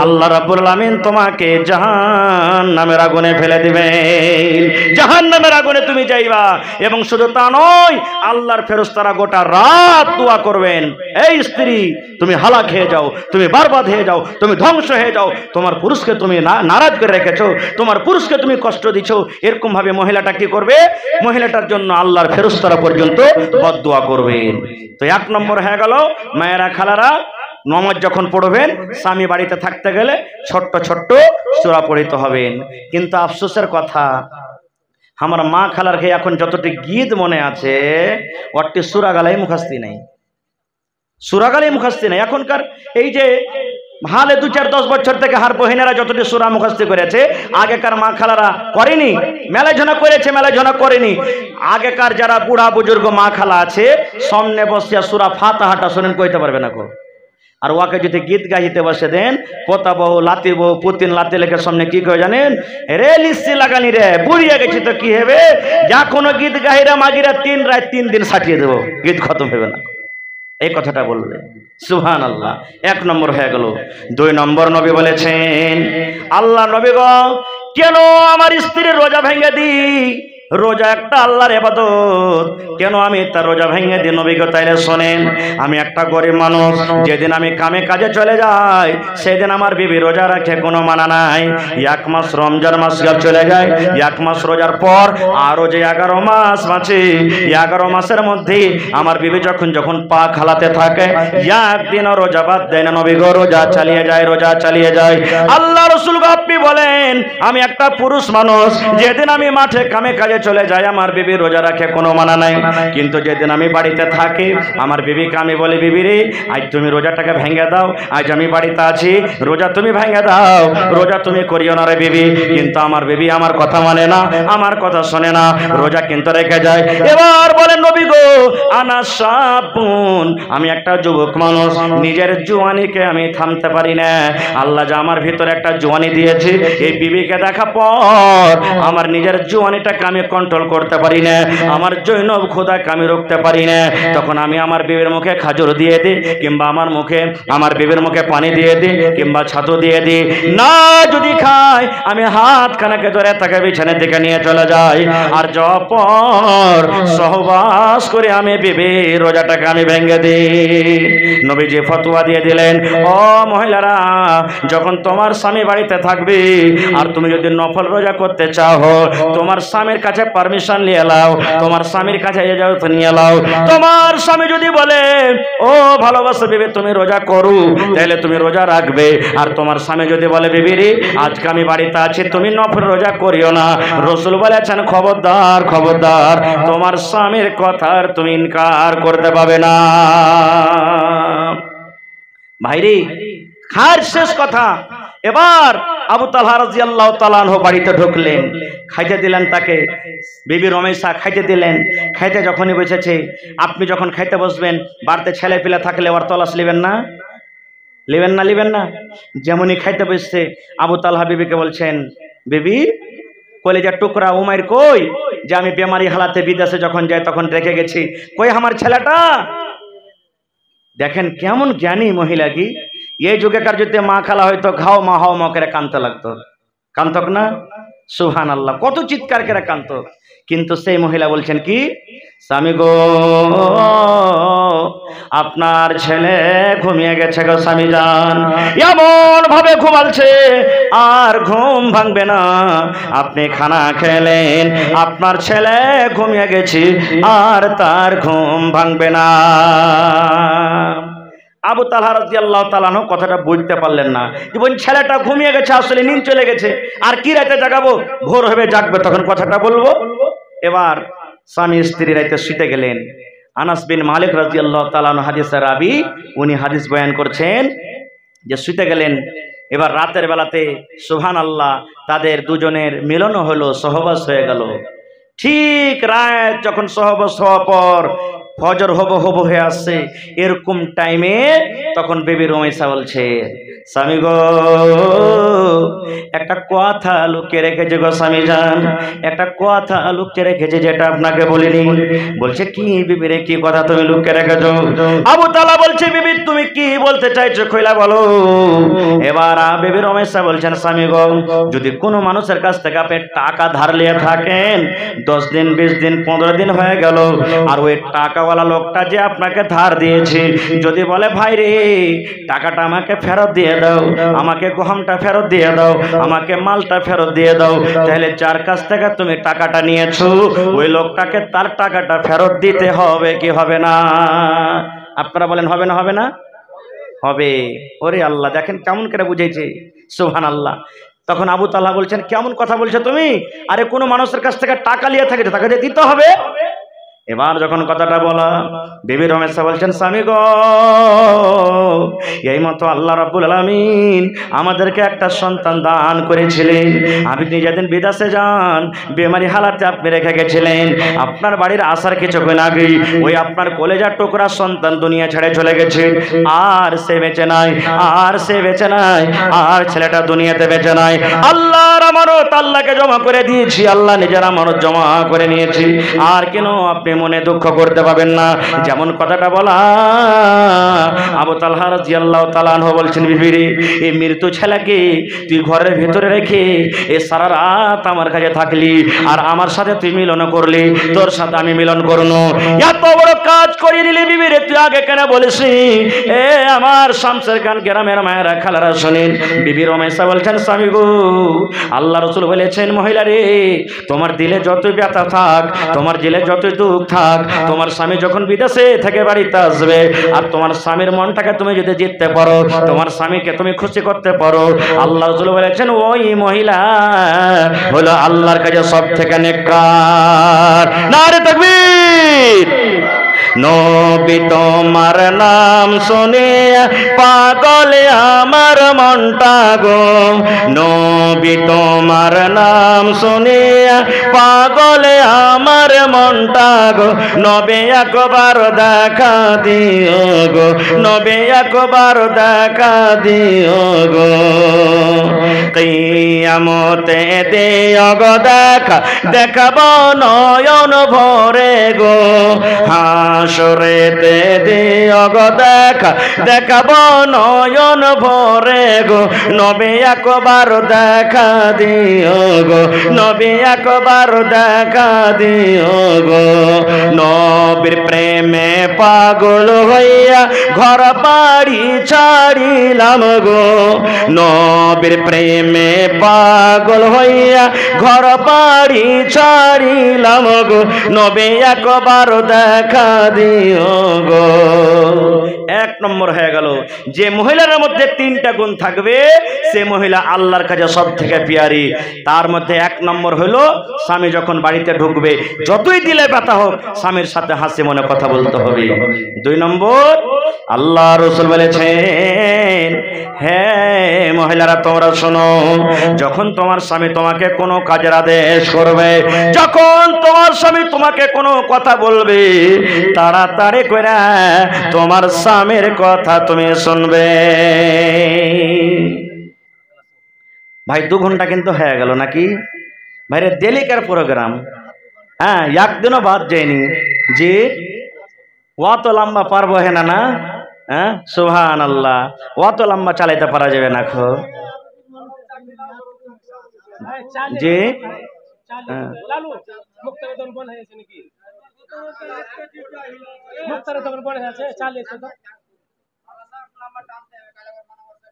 আল্লাহ রাব্বুল আলামিন তোমাকে জাহান্নামের আগুনে ফেলে দিবেন, জাহান্নামের আগুনে তুমি যাইবা। এবং শুধু তা নয়, আল্লাহর ফেরেশতারা গোটা রাত দোয়া করবেন, এই স্ত্রী তুমি হালাক হয়ে যাও, তুমি বরবাদ হয়ে যাও, তুমি ধ্বংস হয়ে যাও, তোমার পুরুষকে তুমি নারাজ করে রেখেছো, তোমার পুরুষকে তুমি কষ্ট দিছো। এরকম ভাবে মহিলাটা কি করবে? মহিলাটার জন্য আল্লাহর ফেরেশতারা পর্যন্ত বদদোয়া করবেন। তো এক নম্বর হয়ে গেল, মায়েরা খালারা নামাজ যখন পড়বেন, স্বামী বাড়িতে থাকতে গেলে ছোট্ট ছোট্ট সূরা পড়িতে হবেন। কিন্তু আফসোসের কথা, আমার মা খালার খেয়ে এখন যতটি গীত মনে আছে, ওরটি সূরা গালাই মুখস্থি নাই, সূরা গালাই মুখস্থি নাই। এখনকার এই যে হালে 2-4-10 বছর থেকে হার বহিনেরা যতটি সূরা মুখস্থি করেছে, আগেকার মা খালারা করেনি। মেলাঝোনা করেছে, মেলাঝোনা করেনি। আগেকার যারা বুড়া বুজুর্গ মা খালা আছে, সামনে বসিয়া সূরা ফাতিহাটা শুনেন কইতে পারবে না গো। আর ওকে যদি গীত গাইতে বসে দেন, পোতা বউ লাতি বউ পুতিন লাতি লেখে সামনে কি করে জানেন? রে লিস্সি লাগানি রে, বুড়িয়ে গেছি তো কি হবে, যা কোনো গীত গাহিরা মাগিরা 3 রাত 3 দিন সাটিয়ে দেবো, গীত খতম হবে না। এই কথাটা বললে সুবহানাল্লাহ। 1 নম্বর হয়ে গেল। 2 নম্বর নবী বলেছেন, আল্লাহ নবী গো, কেন আমার স্ত্রীর রোজা ভেঙে দিই? রোজা একটা আল্লাহর ইবাদত, কেন আমি তার রোজা ভেঙে দিই? নবী গো তাইলে শোনেন, আমি একটা গরিব মানুষ, যেদিন আমি কামে কাজে চলে যাই, সেদিন আমার বিবি রোজা রাখে, কোনো মানা নাই। 1 মাস রমজান মাস চলে যায়, 1 মাস রোজার পর আরো যে 11 মাস আছে, 11 মাসের মধ্যে আমার বিবি যখন পা খালাতে থাকে, একদিনও রোজা বাদ দেয় না। নবী গো রোজা চালিয়ে যায়, রোজা চালিয়ে যায়। আল্লাহ রাসূল গো আপনি বলেন, আমি একটা পুরুষ মানুষ, যেদিন আমি মাঠে কামে কাজে চলে যায়, আমার বিবি রোজা রাখে, কোনো মানা নাই। কিন্তু যেদিন আমি বাড়িতে থাকি, আমার বিবিকে আমি বলি, বিবি রে আজ তুমি রোজাটাকে ভেঙে দাও, আজ আমি বাড়িতে আছি, রোজা তুমি ভেঙে দাও, রোজা তুমি করিও না রে বিবি। কিন্তু আমার বিবি আমার কথা মানে না, আমার কথা শোনে না, রোজা কিন্তু রেখে যায়। এবার বলেন নবী গো, আনা সাবুন, আমি একটা যুবক মানুষ, নিজের জওয়ানিকে আমি থামতে পারি না। আল্লাহ যা আমার ভিতরে একটা জওয়ানি দিয়েছে, এই বিবিকে দেখা পর আমার নিজের জওয়ানিটাকে আমি কন্ট্রোল করতে পারি না, আমার জৈনব খোদাকে আমি রুখতে পারি না। তখন আমি আমার বিবির মুখে খাজুর দিয়ে দিই, কিংবা আমার বিবির মুখে পানি দিয়ে দিই, কিংবা ছাতু দিয়ে দিই। না যদি খায়, আমি হাত খানাকে ধরে তাকে বিছানের দিকে নিয়ে চলে যাই, আর জপর সহবাস করে আমি বিবি রোজাটাকে আমি ভেঙে দিই। নবীজি ফতোয়া দিয়ে দিলেন, ও মহিলারা, যখন তোমার স্বামী বাড়িতে থাকবে, আর তুমি যদি নফল রোজা করতে চাও, তোমার স্বামীর কাছে পারমিশন নিয়ে নাও, তোমার স্বামীর কাছে ইজাজত নিয়ে নাও। তোমার স্বামী যদি বলে, ও ভালোবাসা বিবি তুমি রোজা করো, তাহলে তুমি রোজা রাখবে। আর তোমার স্বামী যদি বলে, বিবি রে আজকে আমি বাড়িতে আছি, তুমি নফল রোজা করিও না, রাসূল বলেছেন খবরদার, খবরদার, তোমার স্বামীর কথার তুমি ইনকার করতে পাবে না। ভাইরে খার শেষ কথা, এবার আবু তালহা রাদিয়াল্লাহু তাআলা আনহু বাড়িতে ঢুকলেন, খাইতে দিলেন তাকে, বিবি রমেশা খাইতে দিলেন। খাইতে যখনই বসেছে, আপনি যখন খাইতে বসবেন, বাড়িতে ছেলে পিলা থাকলে ওর তলাশ নেবেন না, নেবেন না, নেবেন না? যেমনই খাইতে বসছে, আবু তালহা বিবিকে বলছেন, বিবি কলিজার টুকরা উমাইর কই, যে আমি বেমারি হালাতে বিদেশে যখন যাই তখন রেখে গেছি, কই আমার ছেলেটা? দেখেন কেমন জ্ঞানী মহিলা কি। এই যুগেকার যদি মা খালা হয়তো ঘাও মা হাও মা করে কানতে লাগতো, কান্তক না? সুবহানাল্লাহ, কত চিৎকার করে কান্ত। কিন্তু সেই মহিলা বলছেন কি, স্বামী গো আপনার ছেলে ঘুমিয়ে গেছে গো স্বামী যান, এমন ভাবে ঘুমালছে আর ঘুম ভাঙবে না। আপনি খানা খেলেন, আপনার ছেলে ঘুমিয়ে গেছে আর তার ঘুম ভাঙবে না। আবু তালহা রাদিয়াল্লাহু তাআলা আনহু কথাটা বুঝতে পারলেন না, জীবন ছেলেটা ঘুমিয়ে গেছে, আসলে নিন চলে গেছে, আর কি রাতে জাগাবো, ভোর হবে জাগবে তখন কথাটা বলবো। এবার স্বামী স্ত্রী রাতে শুতে গেলেন। আনাস বিন মালিক রাদিয়াল্লাহু তাআলা আনহু হাদিসের রাবী, উনি হাদিস বয়ান করছেন যে শুতে গেলেন। এবার রাতের বেলাতে সুবহানাল্লাহ তাদের দুজনের মিলন হলো, সহবাস হয়ে গেল। ঠিক রাত যখন সহবাস হওয়ার পর ফজর হব হয়ে আসছে, এরকম টাইমে তখন বিবি রমেশা বলছে, স্বামী গো একটা কথা লুকিয়ে রেখেছে গো স্বামী জান, একটা কথা লুকিয়ে রেখেছে যেটা আপনাকে বলিনি। বলছে কি বিবি রে, কি কথা তুমি লুকিয়ে রেখেছো? আবু তালা বলছে বিবি তুমি কি বলতে চাইছো কইলা বলো। এবার বিবি রমেশা বলছেন স্বামী গো যদি কোনো মানুষের কাছ থেকে আপনি টাকা ধার নিয়ে থাকেন 10 দিন 20 দিন 15 দিন হয়ে গেল, আর ওই টাকাওয়ালা লোকটা যে আপনাকে ধার দিয়েছে যদি বলে ভাই রে টাকাটা আমাকে ফেরত দিয়ে দাও, আমাকে গহমটা ফেরত দিয়ে দাও, আমাকে মালটা ফেরত দিয়ে দাও, তাহলে যার কাছ থেকে তুমি টাকাটা নিয়েছো ওই লোকটাকে তার টাকাটা ফেরত দিতে হবে কি হবে না? আপনারা বলেন হবে না হবে না? হবে। ওরে আল্লাহ দেখেন কেমন করে বুঝেছে, সুবহানাল্লাহ। তখন আবু তালহা বলছেন কেমন কথা বলছো তুমি? আরে কোনো মানুষের কাছ থেকে টাকা নিয়ে থাকে তাকে দিতে হবে। এবার যখন কথাটা বলা বিবি রমেশা বলছেন স্বামী গো এই মতো আল্লাহ রাব্বুল আলামিন আমাদেরকে একটা সন্তান দান করেছিলেন। আপনি যেদিন বিদেশে যান বেমারি হালাতে আপনি রেখে গেছিলেন, আপনার বাড়ির আসার কিছুক্ষণ আগে ওই আপনার কলেজার টুকরা সন্তান দুনিয়া ছেড়ে চলে গেছে, আর সে বেঁচে নাই, আর সে বেঁচে নাই, আর ছেলেটা দুনিয়াতে বেঁচে নাই। আল্লাহর আমানত আল্লাহকে জমা করে দিয়েছি, আল্লাহ নিজের আমানত জমা করে নিয়েছি, আর কেন আপনি মনে দুঃখ করতে পাবেন না। যেমন কথাটা বলা আবু তালহা রাদিয়াল্লাহু তাআলা আনহু বলছেন বিবি রে এই মৃত্যু ছেলেকে তুই ঘরের ভিতরে রেখে এ সারা রাত আমার কাছে থাকলি আর আমার সাথে তুই মিলন করলি, তোর সাথে আমি মিলন করব, এত বড় কাজ করে দিলি বিবি রে তুই আগে কেন বলিসনি? এ আমার শামসের খান গ্রামের মায়েরা খালারা শুনেন বিবি রমেশা বলছেন স্বামী গো আল্লাহ রাসূল বলেছেন মহিলা রে তোমার দিলে যতই ব্যথা থাক, তোমার দিলে যতই দুঃখ থাক, তোমার স্বামী যখন বিদেশে থেকে বাড়িতে আসবে আর তোমার স্বামীর মনটাকে তুমি যদি জিততে পারো, তোমার স্বামীকে তুমি খুশি করতে পারো, আল্লাহ রাসূল বলেছেন ওই মহিলা হলো আল্লাহর কাছে সবথেকে নেককার। নারে তাকবীর। নবী তোমার নাম শুনে পাগল আমার মনটা গো, নবী তোমার নাম শুনে পাগল আমার মনটা গো, নবী একবার দেখা দিও গো, নবী একবার দেখা দিও গো, কিয়ামতে দিও গো দেখা, দেখাবো নয়ন ভরে গো, হাসরেতে দিও গো দেখা, দেখাবো নয়ন ভরে গো, নবী একবার দেখা দিও গো, নবী একবার দেখা দিও গো, নবীর প্রেমে পাগল হইয়া ঘর বাড়ি ছাড়িলাম গো, নবীর প্রেমে পাগল হইয়া ঘর বাড়ি ছাড়িলাম গো, নবী একবার দেখা দিও গো। এক নম্বর হয়ে গেল যে মহিলার মধ্যে 3টা গুণ থাকবে সে মহিলা আল্লাহর কাছে সব থেকে পিয়ারি। তার মধ্যে 1 নম্বর হলো স্বামী যখন বাড়িতে ঢুকবে যতই দিলে ব্যথা হোক স্বামীর সাথে হাসি মনে কথা বলতে হবে। 2 নম্বর আল্লাহ রাসূল বলেছেন হ্যাঁ মহিলারা তোমরা শোনো, যখন তোমার স্বামী তোমাকে কোনো কাজের আদেশ করবে, যখন তোমার স্বামী তোমাকে কোনো কথা বলবে তাড়াতাড়ি করে তোমার স্বামীর কথা তুমি শুনবে। ভাই 2 ঘন্টা কিন্তু হয়ে গেল নাকি ভাইরে? ডেলিকার প্রোগ্রাম, হ্যাঁ একদিনও বাদ যায়নি যে অত লম্বা পারবো হে না, হ্যাঁ সুবহানাল্লাহ, অত লম্বা চালাইতে পারা যাবে না খো যে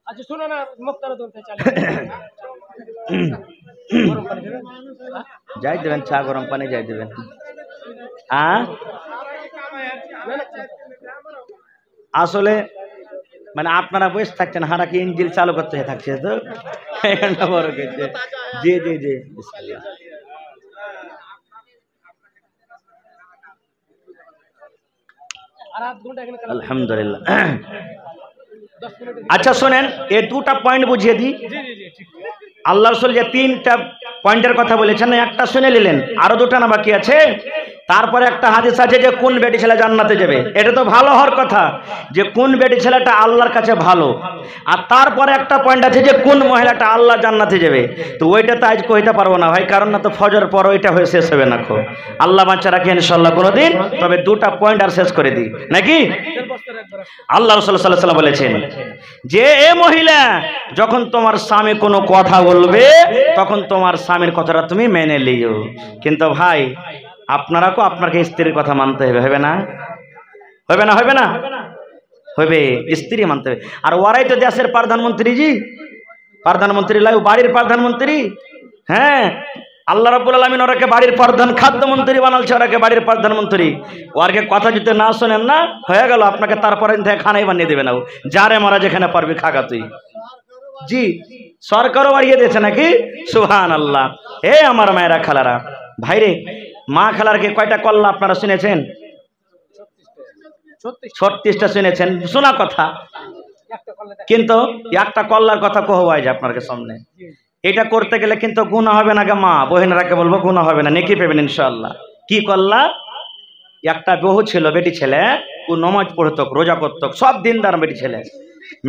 আচ্ছা শুনো না মুক্তার দলতে চালে যাই দেবেন চা গরম পানি যাই দেবেন। আসলে মানে আপনারা বসে থাকছেন হারা কি ইঞ্জিল চালু করতে থাকছে তো বড় কিছু। জি জি জি আলহামদুলিল্লাহ। আচ্ছা শোনেন এই 2টা পয়েন্ট বুঝিয়ে দিই। আল্লাহ রাসূল যে 3টা পয়েন্টের কথা বলেছেন একটা শুনে নিলেন, আরো 2টা না বাকি আছে। তারপরে একটা হাদিস আছে যে কোন বেটি ছেলে জান্নাতে যাবে, এটা তো ভালো হওয়ার কথা যে কোন বেটি ছেলেটা আল্লাহর কাছে ভালো। আর তারপরে একটা পয়েন্ট আছে যে কোন মহিলাটা আল্লাহ জান্নাতে যাবে, তো ওইটা তো আজ কইতে পারবো না ভাই, কারণ না তো ফজর পর ওইটা হয়ে শেষ হবে না। খো আল্লাহ বাচ্চা রাখি ইনশাল্লাহ কোনোদিন, তবে দুটা পয়েন্ট আর শেষ করে দিই নাকি। আল্লাহ রাসূল সাল্লাল্লাহু আলাইহি ওয়াসাল্লাম বলেছেন যে এ মহিলা, যখন তোমার স্বামী কোনো কথা বলবে তখন তোমার স্বামীর কথাটা তুমি মেনে লিও। কিন্তু ভাই আপনারাও আপনাকে স্ত্রীর কথা মানতে হবে, হবে না? হবে না? হবে না? হবে, স্ত্রী মানতে হবে। আর ওরাই তো দেশের প্রধানমন্ত্রী জি, প্রধানমন্ত্রী লাই বাড়ির প্রধানমন্ত্রী। হ্যাঁ, আল্লাহ রাব্বুল আলামিন ওরাকে বাড়ির প্রধান খাদ্যমন্ত্রী বানালছে, ওরাকে বাড়ির প্রধানমন্ত্রী। ওরকে কথা যদি না শোনেন না হয়ে গেল, আপনাকে তারপরে থেকে খানাই বানিয়ে দেবে না, যারে মারা যেখানে পারবি খাগা তুই। জি, সরকারও বাড়িয়ে দিয়েছে নাকি, সুবহানাল্লাহ। হে আমার মায়েরা খালারা ভাইরে, মা খালারকে কয়টা কল্লা আপনারা শুনেছেন? 36টা শুনেছেন, শোনা কথা। কিন্তু একটা কল্লার কথা কহ হয় যে আপনার সামনে, এটা করতে গেলে কিন্তু গুনাহ হবে না গে, মা বহিনারাকে বলবো গুনাহ হবে না, নেকি পাবেন ইনশাআল্লাহ। কি কল্লা? একটা বহু ছিল, বেটি ছেলে, ও নমাজ পড়তো, রোজা করতো, সব দিনদার বেটি ছেলে।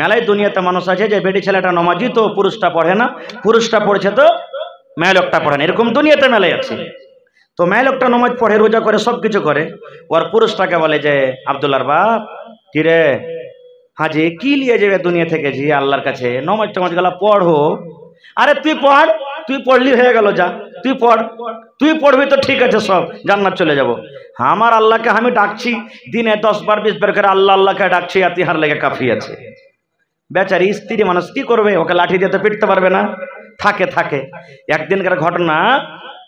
মেলায় দুনিয়াতে মানুষ আছে যে বেটি ছেলেটা নমাজি তো পুরুষটা পড়ে না, পুরুষটা পড়ছে তো মেয়ে লোকটা পড়ে না, এরকম দুনিয়াতে মেলায় আছে। তো মেয়ে লোকটা নমাজ পড়ে, রোজা করে, সব কিছু করে। ওর পুরুষটাকে বলে যে আব্দুল্লাহর বাপ, কি রে হাজি কি নিয়ে যাবে দুনিয়া থেকে জি আল্লাহর কাছে, নমাজ টমাজ গেলা পড়ো। আরে তুই পড়, তুই পড়লি হয়ে গেল, যা তুই পড়, তুই পড়বি তো ঠিক আছে, সব জান্নাত চলে যাব। আমার আল্লাহকে আমি ডাকছি দিনে 10 বার 20 বার করে, আল্লাহ আল্লাহকে ডাকছি, আতিহার লেগে কাফি আছে। বেচারি স্ত্রী মানুষ কি করবে, ওকে লাঠি দিয়ে তো পিটতে পারবে না। থাকে থাকে একদিনকার ঘটনা,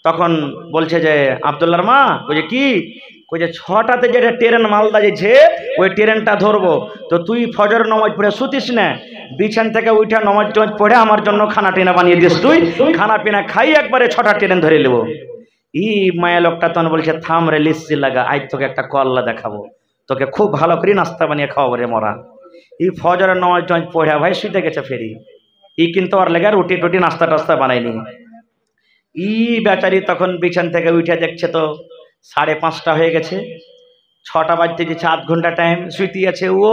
তখন বলছে যে আব্দুল্লাহর মা, ওই যে কি, ওই যে 6টাতে যেটা ট্রেন মালদা যেছে, ওই ট্রেনটা ধরবো, তো তুই ফজর নামাজ পড়ে শুতিস না, বিছান থেকে উঠে নামাজ টামাজ পড়ে আমার জন্য খানা টিনা বানিয়ে দিস, তুই খানা পিনা খাই একবারে 6টা ট্রেন ধরে নেবো। ই মায়া লোকটা তখন বলছে থাম রে লিস্সি লাগা, আজ তোকে একটা কল্লা দেখাবো, তোকে খুব ভালো করে নাস্তা বানিয়ে খাওয়াবো রে মরা। ই ফজরের নামাজ টামাজ পড়ে ভাই শুতে গেছে ফেরি, ই কিন্তু ওর লেগে রুটি টুটি নাস্তা টাস্তা বানায়নি। ই বেচারি তখন বিছান থেকে উঠে দেখছে তো 5:30 হয়ে গেছে, 6টা বাজতে যেছে, 8 ঘন্টা টাইম শুইতে আছে। ও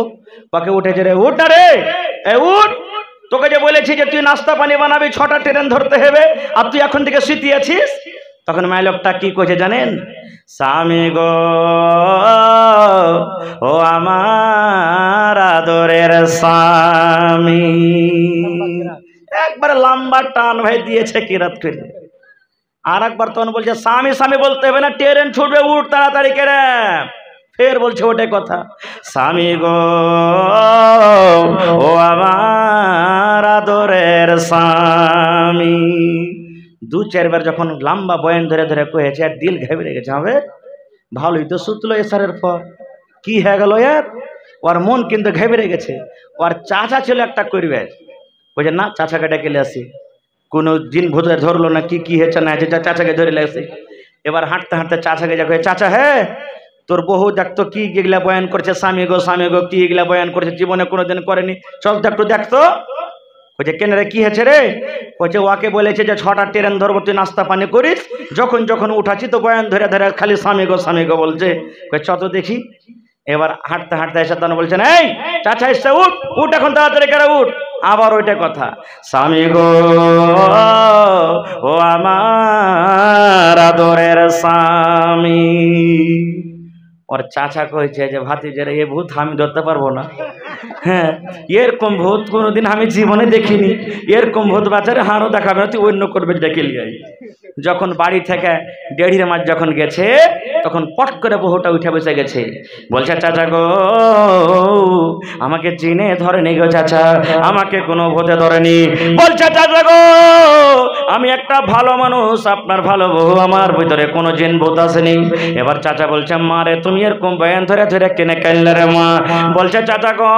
ওকে উঠেছে, রে উঠ না রে, এ উঠ, তোকে যে বলেছি যে তুই নাস্তা পানি বানাবি, 6টা ট্রেন ধরতে হবে, আর তুই এখন থেকে শুইতে আছিস। তখন মাই লোকটা কি কইছে জানেন? স্বামী গো, ও আমার আদরের স্বামী, একবার লম্বা টান ভাই দিয়েছে কিরাত করে। আর একবার তখন বলছে স্বামী স্বামী বলতে হবে না, ট্রেন ছুটবে, উঠ তাড়াতাড়ি করে। ফের বলছে ওটাই কথা, স্বামী গো, ও আমার আদরের স্বামী। 2-4 বার যখন লম্বা বয়ান ধরে ধরে কয়েছে, আর দিল ঘেবড়ে গেছে। হবে ভালোই তো সুতলো এসারের পর, কি হয়ে গেল ইয়ার, ওর মন কিন্তু ঘেবড়ে গেছে। ওর চাচা ছিল একটা করবে, বলছে না চাচাকে ডেকে আসি, কোনো জিন ভূতে ধরলো না, কি কি হয়েছে না হয়েছে, চাচাকে ধরে লাগছে। এবার হাঁটতে হাঁটতে চাচাকে যা কয়ে, চাচা হ্যাঁ তোর বহু দেখতো কি এগুলা বয়ান করছে, স্বামী গো কি এগুলা বয়ান করছে, জীবনে কোনোদিন করেনি, চল তো একটু দেখতো। বলছে কেন রে, কি হয়েছে রে? বলছে ওকে বলেছে যে 6টা ট্রেন ধরবো, তুই নাস্তা পানি করিস, যখন যখন উঠাচ্ছি তো বয়ান ধরে ধরে খালি স্বামী গো বলছে। চ তো দেখি। এবার হাঁটতে হাঁটতে এসে তখন বলছেন, এই চাচা এসছে, উঠ উঠ এখন তাড়াতাড়ি করে উঠ। আবার ওইটা কথা, স্বামী গো, ও আমার আদরের স্বামী। ওর চাচা কইছে যে ভাতিজের এ ভূত আমি ধরতে পারবো না। হ্যাঁ, এরকম ভূত কোনোদিন আমি জীবনে দেখিনি, এরকম ভূত বাচ্চারে হারও দেখাবে না, তুই অন্য করবে ডেকে লিয়াই। যখন বাড়ি থেকে 1.5 মাস যখন গেছে, তখন পট করে বহুটা উঠে বসে গেছে। বলছে চাচা গো, আমাকে চিনে ধরেনি গো চাচা, আমাকে কোনো ভূতে ধরেনি। বলছে চাচা গো, আমি একটা ভালো মানুষ, আপনার ভালো বউ, আমার ভিতরে কোনো জিন ভূত আসেনি। এবার চাচা বলছে মা রে, তুমি এরকম বয়ান ধরে ধরে কেনে কাইলে রে মা? বলছে চাচা গো,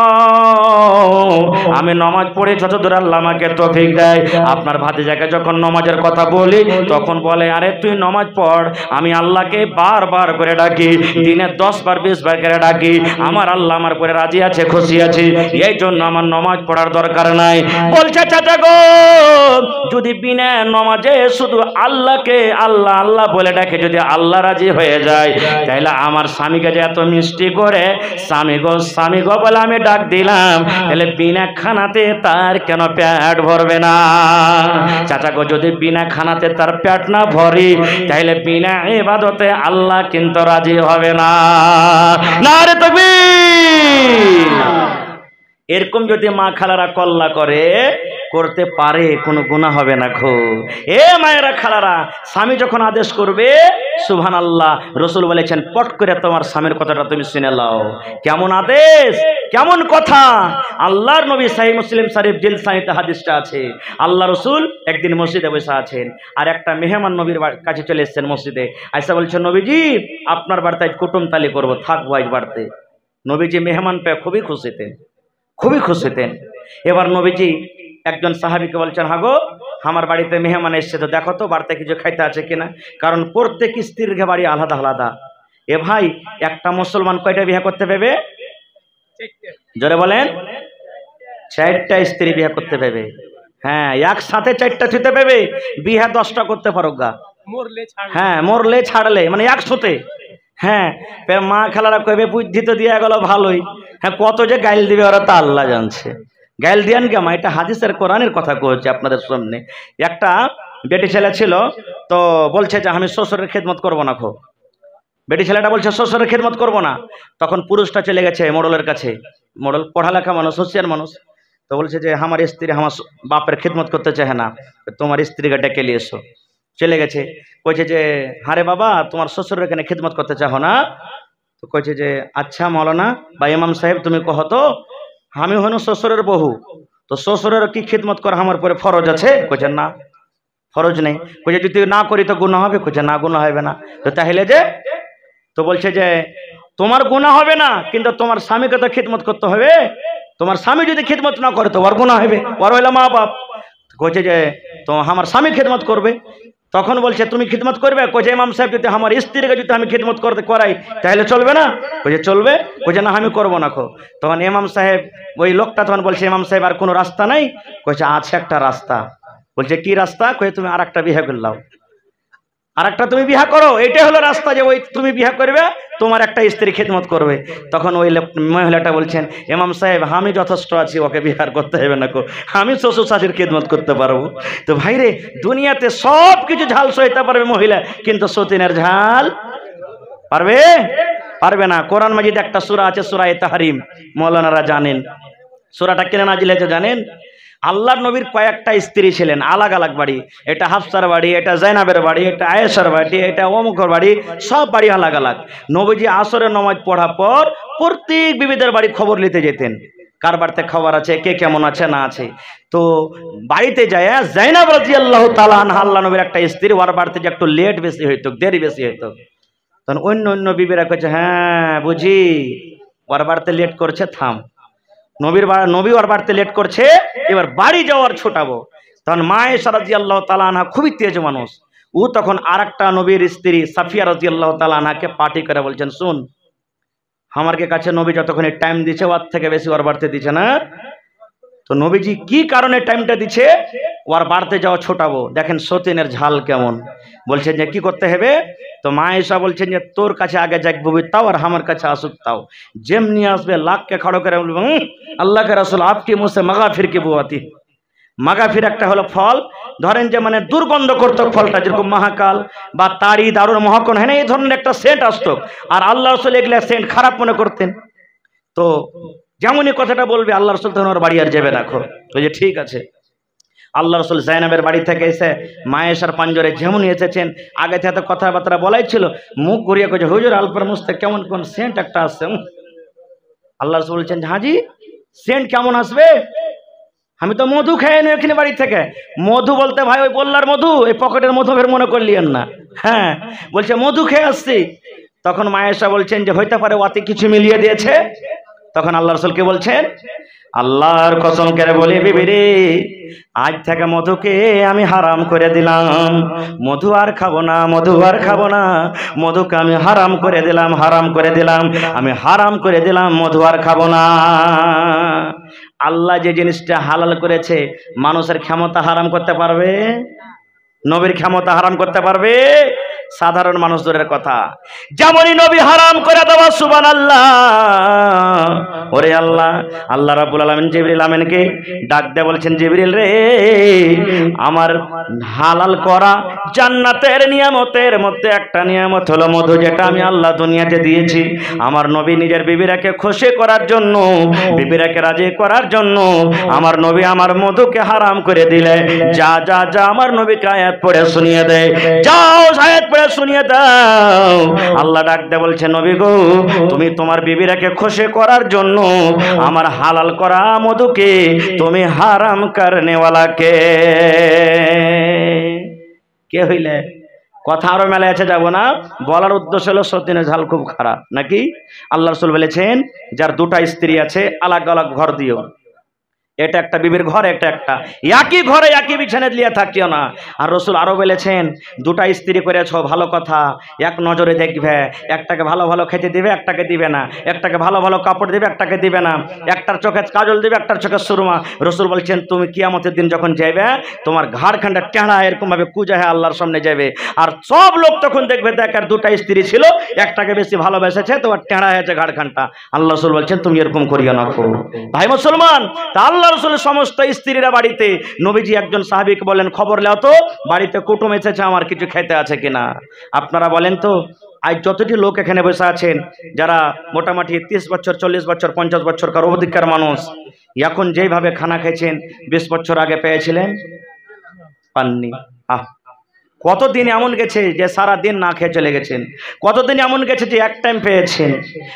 আমি নামাজ পড়ে যতদূর আল্লাহ আমাকে তৌফিক দেয়। আপনার ভাতিজাকে যখন নামাজের কথা বলি তখন বলে, আরে তুই নামাজ পড়, আমি আল্লাহকে বারবার করে ডাকি, দিনে 10 বার 20 বার করে ডাকি, আমার আল্লাহ আমার পরে রাজি আছে, খুশি আছে, এই জন্য আমার নামাজ পড়ার দরকার নাই। বলছে চাচা গো, যদি বিনা নামাজে শুধু আল্লাহকে আল্লাহ আল্লাহ বলে ডাকে যদি আল্লাহ রাজি হয়ে যায়, তাহলে আমার স্বামীকে যে এত মিষ্টি করে স্বামী গো বলে আমি ডাক দিলাম, তাহলে বিনা খানাতে তার কেন পেট ভরবে না? চাচা গো, যদি বিনা খানাতে তার পেট না ভরি, তাহলে বিনা ইবাদতে আল্লাহ কিন্তু রাজি হবে না। নারে তাকবীর। এরকম যদি মা খালারা কল্লা করতে পারে, কোনো গুনাহ হবে না খো। এ মায়েরা খালারা, স্বামী যখন আদেশ করবে সুবহানাল্লাহ, রাসূল বলেছেন পট করে তোমার স্বামীর কথাটা তুমি শুনে নাও। কেমন আদেশ, কেমন কথা! আল্লাহর নবী সহিহ মুসলিম শরীফ জিলসানিতে হাদিসটা আছে। আল্লাহ রাসূল একদিন মসজিদে বসে আছেন, আর একটা মেহমান নবীর কাছে চলে এসেছেন মসজিদে। আয়েশা বলছেন, নবীজি আপনার বাড়িতে কুটুম তালি করবো, থাকবো আজ বাড়িতে। নবীজি মেহমান পেয়ে খুবই খুশি হতেন। এবার নবীজি একজন সাহাবীকে বলছেন, হাগো আমার বাড়িতে মেহমান এসছে, তো দেখো তো বাড়িতে কিছু খাইতে আছে কিনা, কারণ প্রত্যেক স্ত্রীর বাড়ি আলাদা আলাদা। এ ভাই, একটা মুসলমান কয়টা বিয়ে করতে পারবে? জোরে বলেন। 4টা স্ত্রী বিয়ে করতে পারবে। হ্যাঁ, একসাথে 4টা ছুতে পারবে। বিয়ে 10টা করতে পারো গা। হ্যাঁ, মরলে ছাড়লে মানে 100তে। হ্যাঁ, মা খালারা কইবে বুদ্ধি তো দিয়ে গেল ভালোই। হ্যাঁ, কত যে গাইল দিবে ওরা তো আল্লাহ জানছে। গাইল দিয়ান কেমন, এটা হাদিসের কোরআনের কথা কইছে আপনাদের সামনে। একটা বেটি ছেলে ছিল, তো বলছে যে আমি শ্বশুরের খেদমত করবো না। বেটি ছেলেটা বলছে শ্বশুরের খেদমত করবো না। তখন পুরুষটা চলে গেছে মোড়লের কাছে। মোড়ল পড়ালেখা মানুষ, হোশিয়ার মানুষ। তো বলছে যে আমার স্ত্রী আমার বাপের খেদমত করতে চায় না, তোমার স্ত্রীকে ডেকে নিয়ে এসো। চলে গেছে, কইছে যে হারে বাবা তোমার শ্বশুরের এখানে খেদমত করতে চাও না? তো কইছে যে আচ্ছা মৌলানা বা ইমাম সাহেব তুমি কহ তো, আমি হন শ্বশুরের বহু, তো শ্বশুরের কি খেদমত করা আমার পরে ফরজ আছে? কইছে না, ফরজ নেই। কইছে যদি না করি তো গুনাহ হবে? কইছে না, গুনাহ হবে না। তো তাহলে যে, তো বলছে যে তোমার গুনাহ হবে না, কিন্তু তোমার স্বামীকে তো খেদমত করতে হবে। তোমার স্বামী যদি খেদমত না করে তো ওর গুনাহ হবে, ওর হইলো মা বাপ। কইছে যে তো আমার স্বামী খেদমত করবে। তখন বলছে তুমি খিদমত করবে? কইছে ইমাম সাহেব যদি আমার স্ত্রীকে যদি আমি খিদমত করতে করাই তাহলে চলবে না? কইছে চলবে। কইছে না আমি করবো না। তখন ইমাম সাহেব, ওই লোকটা তখন বলছে ইমাম সাহেব আর কোনো রাস্তা নাই? কইছে আছে একটা রাস্তা। বলছে কি রাস্তা? কইছে তুমি আরেকটা বিয়ে করলাও, আরেকটা তুমি বিয়ে করো, এটাই হলো রাস্তা, যে ওই তুমি বিয়ে করবে তোমার একটা স্ত্রী খেদমত করবে। তখন ওই মহিলাটা বলছেন ইমাম সাহেব আমি যথেষ্ট আছি, ওকে বিহার করতে হবে না, আমি শ্বশুর শাশুড়ির খেদমত করতে পারবো। তো ভাইরে, দুনিয়াতে সব কিছু ঝাল সইতে পারবে মহিলা, কিন্তু সতীনের ঝাল পারবে না। কোরআন মাজিদ একটা সূরা আছে, সূরা তাহরিম, মৌলানারা জানেন সূরাটা কেন নাজিল হয়েছে জানেন? আল্লাহর নবীর কয়েকটা স্ত্রী ছিলেন, আলাদা আলাদা বাড়ি। এটা হাফসার বাড়ি, এটা জাইনাবের বাড়ি, এটা আয়েশার বাড়ি, এটা অমুকের বাড়ি, সব বাড়ি আলাদা আলাদা। নবীজি আসরের নামাজ পড়ার পর প্রত্যেক বিবিদের বাড়ি খবর নিতে যেতেন, কার বাড়িতে খবর আছে, কে কেমন আছে না আছে। তো বাড়িতে যায় জাইনাব রাদিয়াল্লাহু তাআলা আনহা, আল্লাহ নবীর একটা স্ত্রী, ওর বাড়িতে যে একটু লেট বেশি হইতো, দেরি বেশি হইতো। তখন অন্য বিবিরা কইছে হ্যাঁ বুঝি ওর বাড়িতে লেট করছে, থাম। নবী ওর বাড়িতে লেট করছে, এবার বাড়ি যাওয়ার ছোটাবো। তখন মা আয়েশা রাদিয়াল্লাহু তাআলা আনহা খুবই তেজ মানুষ, ও তখন আরেকটা নবীর স্ত্রী সাফিয়া রাদিয়াল্লাহু তাআলা আনহাকে পার্টি করে বলছেন, শুন আমার কাছে নবী যতক্ষণ টাইম দিচ্ছে ওর থেকে বেশি ওর বাড়িতে দিচ্ছে না। তো নবীজি কি কারণে টাইমটা দিচ্ছে? ওর বাড়িতে যাওয়া ছোটাবো, দেখেন সতীনের ঝাল কেমন। বলছেন যে কি করতে হবে? তো মা আয়েশা বলছেন যে তোর কাছে আগে যাক বুবি তাও, আর আমার কাছে আসুক তাও। যেমনি আসবে লাখকে খাড়ো করে বলবো আল্লাহ কে রাসূল আপকি মুসে মাগাফির কি বুয়াতি। মাগাফির একটা হলো ফল, ধরেন যে মানে দুর্গন্ধ করত ফলটা, যেরকম মহাকাল বা তারি, দারুর মহাকন, হ্যাঁ এই ধরনের একটা সেন্ট আসতো, আর আল্লাহ রাসূল এগুলা সেন্ট খারাপ মনে করতেন। তো যেমনই কথাটা বলবে আল্লাহ রাসূল তখন ওর বাড়ি আর যাবে না। ওই যে ঠিক আছে। আল্লাহ রাসূল জাইনাবের বাড়ি থেকে এসে মায়েশার পাঞ্জরে যেমনই এসেছেন, আগে থেকে কথাবার্তা বলাই ছিল, মুখ ঘুরিয়ে কইছে হুজুর আলফার মুস্তে কেমন কোন সেন্ট একটা আসছে। আল্লাহ রাসূল বলছেন হাজি সেন্ট কেমন আসবে? আমি তো মধু খেয়ে নিই এখানে বাড়ি থেকে। মধু বলতে ভাই ওই বললার মধু, এই পকেটের মধু বের মনে করলিয়েন না। হ্যাঁ বলছে মধু খেয়ে আসছি। তখন মায়েশা বলছেন যে হইতে পারে ওতে কিছু মিলিয়ে দিয়েছে। তখন আল্লাহ রাসূলকে বলছেন আল্লাহর কসম করে বলি বিবি রে, আজ থেকে মধুকে আমি হারাম করে দিলাম। মধু আর খাবো না, মধু আর খাবো না, মধুকে আমি হারাম করে দিলাম, হারাম করে দিলাম, আমি হারাম করে দিলাম, মধু আর খাবো না। আল্লাহ যে জিনিসটা হালাল করেছে মানুষের ক্ষমতা হারাম করতে পারবে? নবীর ক্ষমতা হারাম করতে পারবে? সাধারণ মানুষ দূরের কথা। যেমনই নবী হারাম করে দেওয়া, সুবহানাল্লাহ। ওরে আল্লাহ, আল্লাহ রাব্বুল আলামিন জিবরিল আমিনকে ডাক দিয়ে বলছেন, জিবরিল রে, আমার হালাল করা জান্নাতের নিয়ামতের মধ্যে একটা নিয়ামত হলো মধু, যেটা আমি আল্লাহ দুনিয়াতে দিয়েছি আমার নবী নিজের বিবিরাকে খুশি করার জন্য, বিবিরাকে রাজি করার জন্য আমার নবী আমার মধুকে হারাম করে দিলে। যা যা যা আমার নবীকে আয়াত পড়ে শুনিয়ে দেয়, যাও আয়াত পড়ে শুনিয়ে দাও। আল্লাহ ডাক দিয়ে বলছে, নবী গো, তুমি তোমার বিবিরাকে খুশি করার জন্য আমার হালাল করা মধুকে তুমি হারাম করনেওয়ালাকে কে হইলে? কথা আরো মেলায় আছে, যাবো না। বলার উদ্দেশ্য হলো সতীনের ঝাল খুব খারাপ নাকি। আল্লাহ রাসূল বলেছেন, যার দুটা স্ত্রী আছে আলাদা আলাদা ঘর দিও। এটা একটা বিবির ঘর, এটা একটা, একই ঘরে একই বিছানায় লিয়ে থাকিও না। আর রাসূল আরো বলেছেন, দুটা স্ত্রী করেছো ভালো কথা, এক নজরে দেখবে, একটাকে ভালো ভালো খেতে দিবে, একটাকে দিবে না, একটাকে ভালো ভালো কাপড় দিবে, একটাকে দিবে না, একটার চোখে কাজল দিবে, একটার চোখে সুরমা। রাসূল বলছেন, তুমি কিয়ামতের দিন যখন যাবে তোমার ঘাড়খানটা টেঁড়া এরকম ভাবে কুজা হয়ে আল্লাহর সামনে যাবে, আর সব লোক তখন দেখবে দেখ আর দুটা স্ত্রী ছিল, একটাকে বেশি ভালোবেসেছে, তোমার টেঁড়া হয়েছে ঘাড়খানটা। আল্লাহ রাসূল বলছেন, তুমি এরকম করিও না। ভাই মুসলমান, তা আল্লাহ রাসূলের সমস্ত স্ত্রীরা বাড়িতে, নবীজি একজন সাহাবীকে বলেন, খবর নাও তো বাড়িতে কুটুম এসেছে, আমার কিছু খেতে আছে কিনা। আপনারা বলেন তো, আজ যতটি লোক এখানে বসে আছেন, যারা মোটামুটি 30 বছর 40 বছর 50 বছরকার অধিকার মানুষ, এখন যেভাবে খানা খেয়েছেন 20 বছর আগে পেয়েছিলেন? পাননি। কতদিন এমন গেছে যে সারা দিন না খেয়ে চলে গেছেন, কতদিন এমন গেছে যে এক টাইম পেয়েছেন।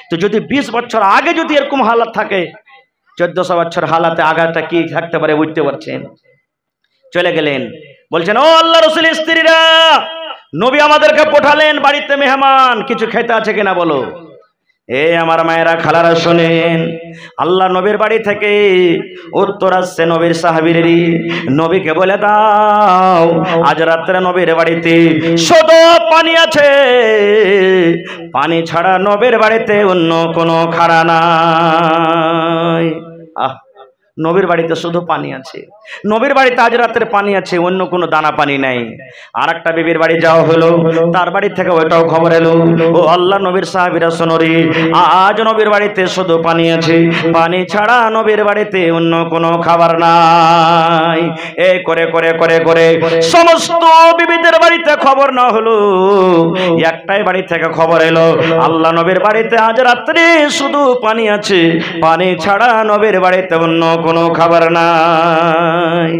তো যদি 20 বছর আগে যদি এরকম হালাত থাকে, 1400 বছর হালাতে আগাটা কি থাকতে পারে বুঝতে পারছেন। চলে গেলেন, বলছেন, ও আল্লাহ রাসূলের স্ত্রীরা, নবী আমাদেরকে পাঠালেন বাড়িতে মেহমান, কিছু খেতে আছে কিনা বলো। এ আমার মায়েরা খালারা শোনেন, আল্লাহ নবীর বাড়ি থেকে উত্তর আসছে নবীর সাহাবীরেরই, নবীকে বলে দাও আজ রাত্রে নবীর বাড়িতে শুধু পানি আছে, পানি ছাড়া নবীর বাড়িতে অন্য কোনো খাড়া নাই। নবীর বাড়িতে শুধু পানি আছে, নবীর বাড়িতে আজ রাতের পানি আছে, অন্য কোনো দানা পানি নাই। আর একটা বিবির বাড়ি যাওয়া হলো, তার বাড়ি থেকে ওইটাও খবর এলো, ও আল্লাহ নবীর সাহাবীরা শোনরি, আজ নবীর বাড়িতে শুধু পানি আছে, পানি ছাড়া নবীর বাড়িতে অন্য কোনো খাবার নাই। এই করে করে করে করে সমস্ত বিবিদের বাড়িতে খবর না হলো, একটাই বাড়ি থেকে খবর এলো, আল্লাহ নবীর বাড়িতে আজ রাত্রে শুধু পানি আছে, পানি ছাড়া নবীর বাড়িতে অন্য কোনো খাবার নাই।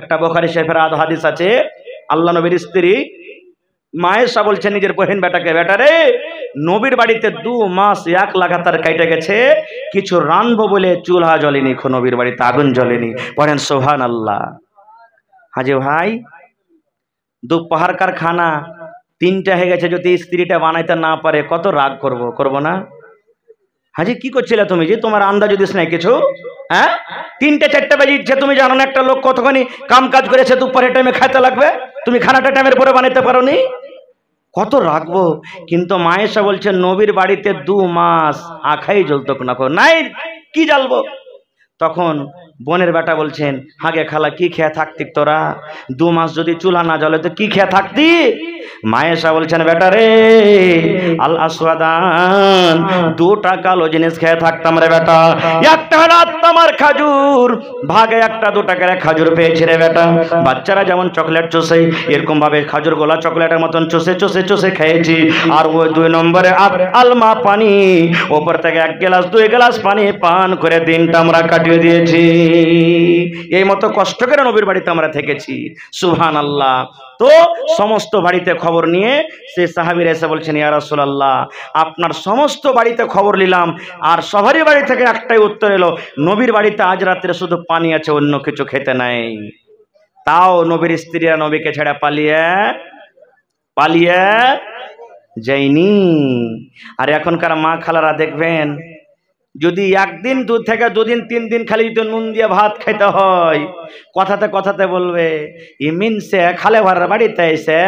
একটা বুখারী শরীফের হাদিস আছে, আল্লাহ নবীর স্ত্রী মায়েশা বলছে নিজের বহিন বেটাকে, বেটারে নবীর বাড়িতে 2 মাস এক লাগাতার কেটে গেছে, কিছু রানবো বলে চুলা জ্বলেনি, নবীর বাড়িতে আগুন জ্বলেনি। পড়েন সুবহানাল্লাহ। হাজি ভাই, দুপুরকার খানা 3টা হয়ে গেছে, যদি স্ত্রীটা বানাইতে না পারে কত রাগ করব না? হাজি কি করছিলে তুমি, যে তোমার আন্দাজ দিস নাই কিছু? হ্যাঁ, 3টে 4টে বাজিছে, তুমি জানো না একটা লোক কতখানি কাম কাজ করেছে, দুপুরের টাইমে খাইতে লাগবে, তুমি খানাটা টাইমের পরে বানাইতে পারো নি, কত রাখবো। কিন্তু মায়েশা বলছে নবীর বাড়িতে 2 মাস আখাই জ্বলতো না, নাই কি জ্বালবো। তখন বোনের বেটা বলছেন, হাগে খালা কি খেয়ে থাকতি তোরা, 2 মাস যদি চুলা না জ্বলে তো কি খেয়ে থাকতি। মায়েশা বলছেন, বেটা রে আল আসওয়াদান, 2টা কালো জিনিস খেয়ে থাকতাম রে বেটা, একটা রাত আমার খাজুর, ভাগে 1-2 টাকার খাজুর পেয়েছি রে বেটা। বাচ্চারা যেমন চকলেট চষে এরকম ভাবে খাজুর গোলা চকলেটের মতন চষে চষে চষে খেয়েছি। আর ওই 2 নম্বরে আলমা পানি, ওপর থেকে 1 গ্লাস 2 গ্লাস পানি পান করে দিনটা আমরা কাটিয়ে দিয়েছি। এই মতো কষ্ট করে নবীর বাড়িতে আমরা থেকেছি। সুবহানাল্লাহ। তো সমস্ত বাড়িতে খবর নিয়ে সে সাহাবীরা এসে বলছেন, ইয়া রাসূলুল্লাহ, আপনার সমস্ত বাড়িতে খবর নিলাম, আর সবারই বাড়ি থেকে একটাই উত্তর এলো, নবীর বাড়িতে আজ রাত্রে শুধু পানি আছে, অন্য কিছু খেতে নাই। তাও নবীর স্ত্রীরা নবীকে ছেড়ে পালিয়ে যায়নি। আর এখনকার মা খালারা দেখবেন, যদি একদিন 2 থেকে 2 দিন 3 দিন খালি যদি নুন দিয়ে ভাত খাইতে হয়, কথাতে কথাতে বলবে ইমিনসে খালে ভরার বাড়িতে এসে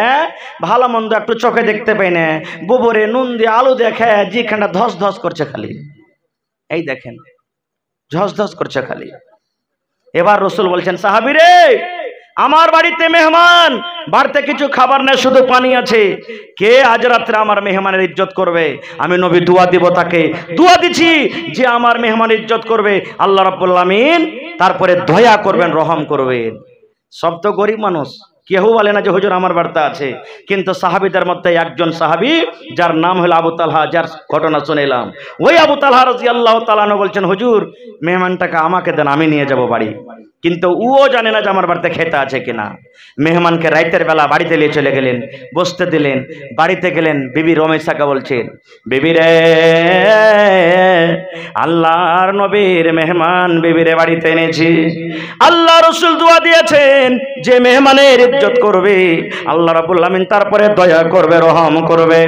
ভালো মন্দ একটু চোখে দেখতে পাই না, গোবরে নুন দিয়ে আলু দেখে যেখানটা ধস ধস করছে খালি, এই দেখেন ধস ধস করছে খালি। এবার রসুল বলছেন সাহাবী রে, আমার বাড়িতে মেহমান, বাড়িতে কিছু খাবার নেই, শুধু পানি আছে, কে আজ রাত্রে আমার মেহমানের ইজ্জত করবে? আমি নবী দোয়া দিব, তাকে দোয়া দিছি যে আমার মেহমানের ইজ্জত করবে আল্লাহ রাব্বুল আমিন তারপরে দয়া করবেন, রহম করবেন। সব তো গরিব মানুষ, কেউ বলে না যে হুজুর আমার বার্তা আছে, কিন্তু সাহাবীদের মধ্যে একজন সাহাবী যার নাম হলো আবু তালহা, যার ঘটনা শুনেলাম, ওই আবু তালহা রাদিয়াল্লাহু তাআলা আনহু বলছেন হুজুর মেহমানটাকে আমাকে দেন, আমি নিয়ে যাব বাড়ি। কিন্তু ও জানে না যে আমার বাড়িতে খেতে আছে কিনা। মেহমানকে রাতের বেলা বাড়িতে নিয়ে চলে গেলেন, বসতে দিলেন। বাড়িতে গেলেন, বিবি রমেশাকে বলছেন বিবি রে, আল্লাহর নবীর মেহমান বিবিরে বাড়িতে এনেছি। আল্লাহ রাসূল দোয়া দিয়েছেন যে মেহমানের ইজ্জত করবে আল্লাহ রাব্বুল আমিন তারপরে দয়া করবে, রহম করবে।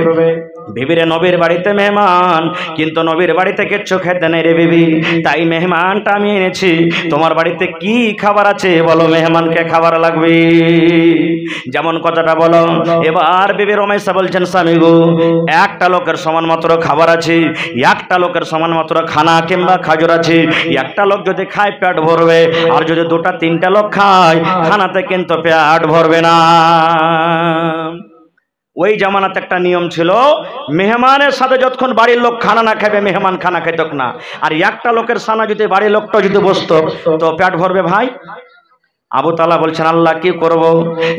বিবিরে নবীর বাড়িতে মেহমান, কিন্তু নবীর বাড়িতে কিচ্ছু খেতে নেই রে বিবি, তাই মেহমানটা আমি এনেছি। তোমার বাড়িতে কি খাবার আছে বলো, মেহমানকে খাবার লাগবে, যেমন কথাটা বলো। এবার বিবি রমেশা বলছেন স্বামী গো, একটা লোকের সমান মাত্র খাবার আছে, একটা লোকের সমান মাত্র খানা কিংবা খাজুর আছে। একটা লোক যদি খায় পেট ভরবে, আর যদি 2-3টা লোক খায় খানাতে কিন্তু পেট ভরবে না। ওই জামানাতে একটা নিয়ম ছিল, মেহমানের সাথে যতক্ষণ বাড়ির লোক খানা না খাবে মেহমান খানা খেত না। আর একটা লোকের সানা যদি বাড়ির লোকটা যদি বসতো তো পেট ভরবে ভাই। আবু তালহা বলছেন আল্লাহ কি করব,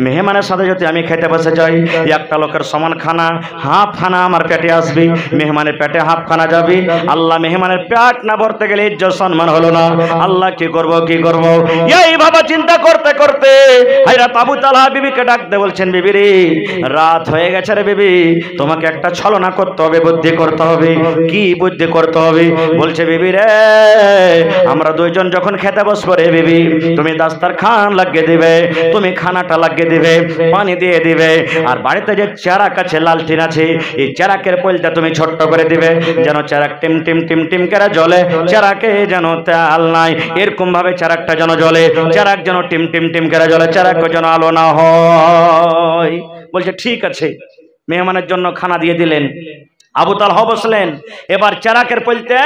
মেহমানের সাথে যদি আমি খেতে বসে যাই, একটা লোকের সমান খানা হাফ খানা আমার পেটে আসবে, মেহমানের পেটে হাফ খানা যাবে। আল্লাহ মেহমানের পেট না ভরতে গেলে ইজ্জত সম্মান হলো না, আল্লাহ কি করব কি করব। এই ভাবা চিন্তা করতে করতে হযরত আবু তালহা বিবিকে ডাকতে বলছেন বিবি রে, রাত হয়ে গেছে রে বিবি, তোমাকে একটা ছলনা করতে হবে, বুদ্ধি করতে হবে। কি বুদ্ধি করতে হবে? বলছে বিবি রে, আমরা দুইজন যখন খেতে বসবো রে বিবি, তুমি দাস্তারখান লাগিয়ে দিবে, তুমি খানাটা লাগিয়ে দিবে, পানি দিয়ে দিবে, আর বাড়িতে যে চারাক আছে লালটিন আছে, এই চারাকের পয়লটা তুমি ছোট্ট করে দিবে, যেন চারাক টিম টিম টিম টিম করে জ্বলে, চারাকে যেন তেল নাই এরকম ভাবে চারাকটা যেন জ্বলে, চারাক যেন টিম টিম টিম করে জ্বলে, চারাকে যেন আলো না হয়। বলছে ঠিক আছে। মেহমানের জন্য খানা দিয়ে দিলেন, আবু তালহা বসলেন। এবার চারাকের পয়লতে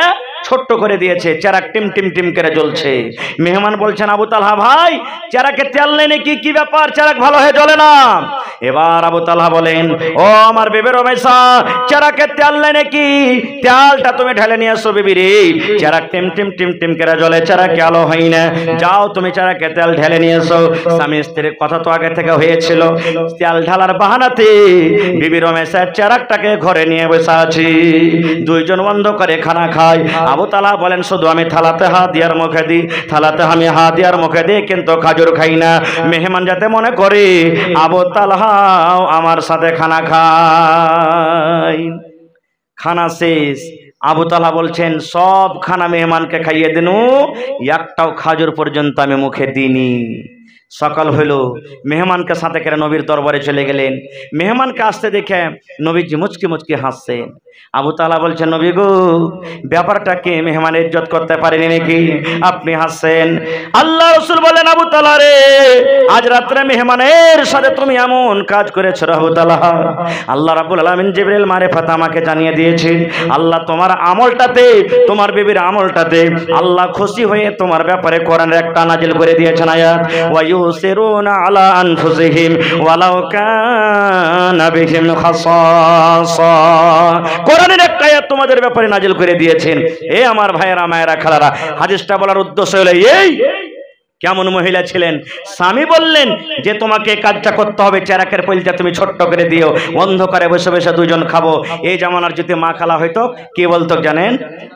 ছোট্ট করে দিয়েছে, চারাক টিম টিম টিম করে জ্বলছে। মেহমান বলছেন আবু তালহা ভাই, চারাকে তেল নেই নাকি, কি ব্যাপার, চারাক ভালো হয়ে জ্বলে না? এবার আবু তালহা বলেন ও আমার বিবি রমেশা, চারাকে তেল নেই নাকি, তেলটা তুমি ঢেলে নিয়ে আসো বিবি রে, চারাক টিম টিম টিম টিম করে জ্বলে, চারাকে আলো হয় না, যাও তুমি চারাকে তেল ঢেলে নিয়ে এসো। স্বামী স্ত্রীর কথা তো আগে থেকে হয়েছিল, তেল ঢালার বাহানাতে বিবি রমেশা চারাকটাকে ঘরে নিয়ে বসে আছি, দুইজন বন্ধ করে খানা খায়। আবু তালহা বলেন শুধু আমি থালাতে হাত দিয়ার মুখে দিই, থালাতে আমি হাত দিয়ার মুখে দিই, কিন্তু খাজুর খাই না। মেহমান যাতে মনে করে আবু তালহাও আমার সাথে খানা খায়। খানা শেষ, আবু তালহা বলছেন সব খানা মেহমানকে খাইয়ে দিনু, একটাও খাজুর পর্যন্ত আমি মুখে দিইনি। সকাল হইল, মেহমানকে সাথে করে নবীর দরবারে চলে গেলেন। মেহমানকে আসতে দেখে নবীজি মুচকি মুচকি হাসছেন। আবু তালহা বলছেন নবী গো, ব্যাপারটা কি, মেহমানের ইজ্জত করতে পারেনি নাকি আপনি হাসছেন? আল্লাহ রাসূল বলেন আবু তালহা রে, আজ রাত্রে মেহমানের সাথে তুমি এমন কাজ করেছো আবু তালহা, আল্লাহ রাব্বুল আলামিন জিবরিল মারিফাত আমাকে জানিয়ে দিয়েছেন, আল্লাহ তোমার আমলটাতে, তোমার বিবির আমলটাতে আল্লাহ খুশি হয়ে তোমার ব্যাপারে কোরআনের একটা নাজিল করে দিয়েছেন আয়াত, ওয়া ইউসিরুনা আলা আনফুসিহিম ওয়ালাউ কানা বিহিম খাসাসা। কোরআনের একটা আয়াত তোমাদের ব্যাপারে নাজিল করে দিয়েছেন। এ আমার ভাইয়েরা মায়েরা খালারা, হাদিসটা বলার উদ্দেশ্য হলো এই, কেমন মহিলা ছিলেন? স্বামী বললেন যে তোমাকে কাজটা করতে হবে, চারাকের পয়লটা তুমি ছোট্ট করে দিও, অন্ধকারে বসে বসে দুজন খাবো। এই জামানার যদি মা খালা হয়তো কি বলতো জানেন?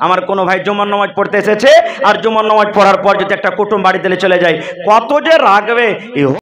আমার কোনো ভাই জুমার নামাজ পড়তে এসেছে, আর জুমার নামাজ পড়ার পর যদি একটা কুটুম বাড়ি দিলে চলে যায়, কত যে রাগবে।